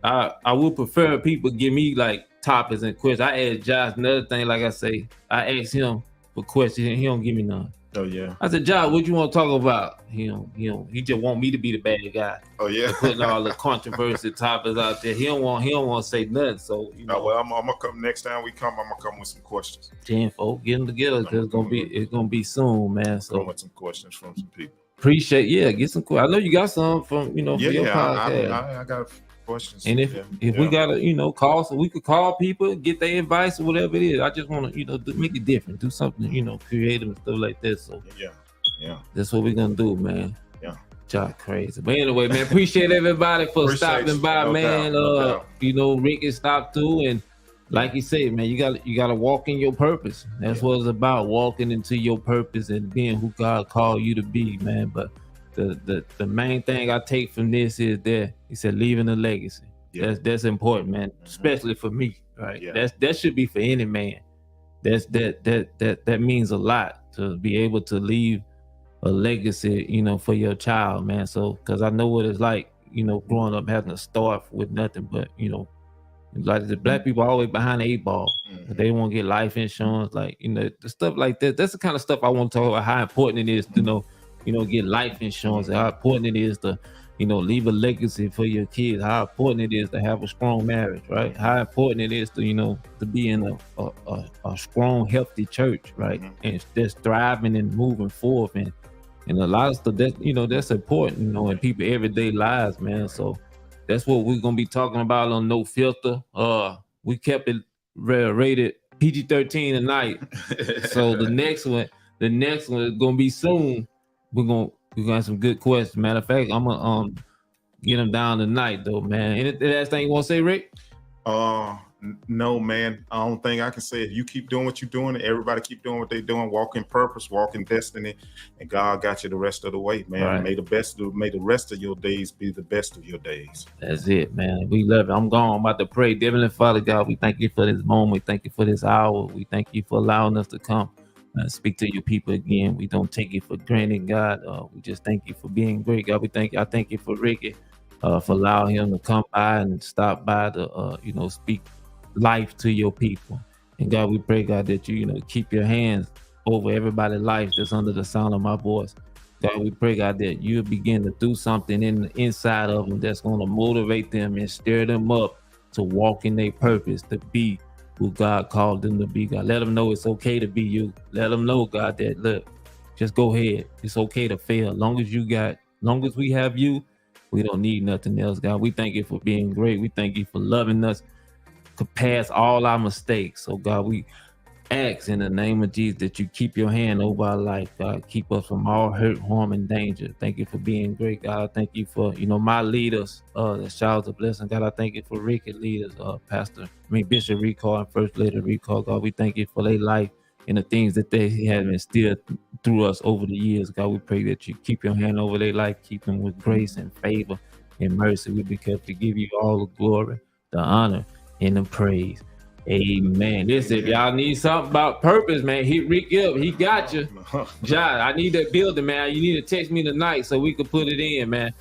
[SPEAKER 1] I would prefer people give me like topics and questions. I asked Josh another thing, like I say, I asked him for questions and he don't give me none.
[SPEAKER 2] Oh yeah.
[SPEAKER 1] I said, Josh, what you want to talk about? He just want me to be the bad guy.
[SPEAKER 2] Oh yeah.
[SPEAKER 1] Putting all the controversy topics out there. He don't want to say nothing. So
[SPEAKER 2] well, I'm gonna come next time we come. I'm gonna come with some questions.
[SPEAKER 1] 10 folk, get them together because it's gonna be soon, man. So
[SPEAKER 2] come with some questions from some people.
[SPEAKER 1] Appreciate, get some questions. I know you got some from for your podcast.
[SPEAKER 2] I got questions.
[SPEAKER 1] And if we gotta call, so we could call people, get their advice or whatever it is. I just want to make it different, do something creative and stuff like that. So that's what we're gonna do, man. Josh crazy, but anyway, man, appreciate everybody for stopping by, man. Ricky stopped through, and like you said, man, you gotta walk in your purpose. That's what it's about, walking into your purpose and being who God called you to be, man. But the main thing I take from this is that he said leaving a legacy. That's important, man, especially for me, right? That should be for any man. That means a lot to be able to leave a legacy, for your child, man. So because I know what it's like, growing up having to start with nothing but like the black people are always behind the 8 ball. They won't get life insurance, like the stuff like that. That's the kind of stuff I want to talk about, how important it is to get life insurance, and how important it is to leave a legacy for your kids, how important it is to have a strong marriage, right? How important it is to to be in a strong, healthy church, right? And just thriving and moving forth, and a lot of stuff that that's important in people everyday lives, man. So that's what we're gonna be talking about on No Filter. We kept it rated PG-13 tonight. So the next one is gonna be soon. We're gonna have some good questions. Matter of fact, I'm gonna get them down tonight though, man. Any last thing you want to say, Rick?
[SPEAKER 2] No, man. I don't think I can say it. You keep doing what you're doing. Everybody keep doing what they're doing. Walk in purpose, walk in destiny, and God got you the rest of the way, man.
[SPEAKER 1] Right.
[SPEAKER 2] May the rest of your days be the best of your days.
[SPEAKER 1] That's it, man. We love it. I'm gone. I'm about to pray. Heavenly Father God, we thank you for this moment. Thank you for this hour. We thank you for allowing us to come speak to your people again. We don't take it for granted, God. We just thank you for being great, God. I thank you for Ricky, for allowing him to come by and stop by to, speak life to your people. And God, we pray, God, that you, keep your hands over everybody's life that's under the sound of my voice. God, we pray, God, that you begin to do something in the inside of them that's going to motivate them and stir them up to walk in their purpose, to be who God called them to be, God. Let them know it's okay to be you. Let them know, God, that look, just go ahead. It's okay to fail. Long as we have you, we don't need nothing else, God. We thank you for being great. We thank you for loving us to pass all our mistakes. So, God, we ask in the name of Jesus that you keep your hand over our life, God. Keep us from all hurt, harm, and danger. Thank you for being great, God. Thank you for, my leaders, the showers of blessing. God, I thank you for Ricky leaders, Bishop Recall and First Lady Recall. God, we thank you for their life and the things that they have instilled through us over the years. God, we pray that you keep your hand over their life, keep them with grace and favor and mercy. We be careful to give you all the glory, the honor, and the praise. Amen. Listen, if y'all need something about purpose, man, hit Rick up. He got you. John, I need that building, man. You need to text me tonight so we can put it in, man.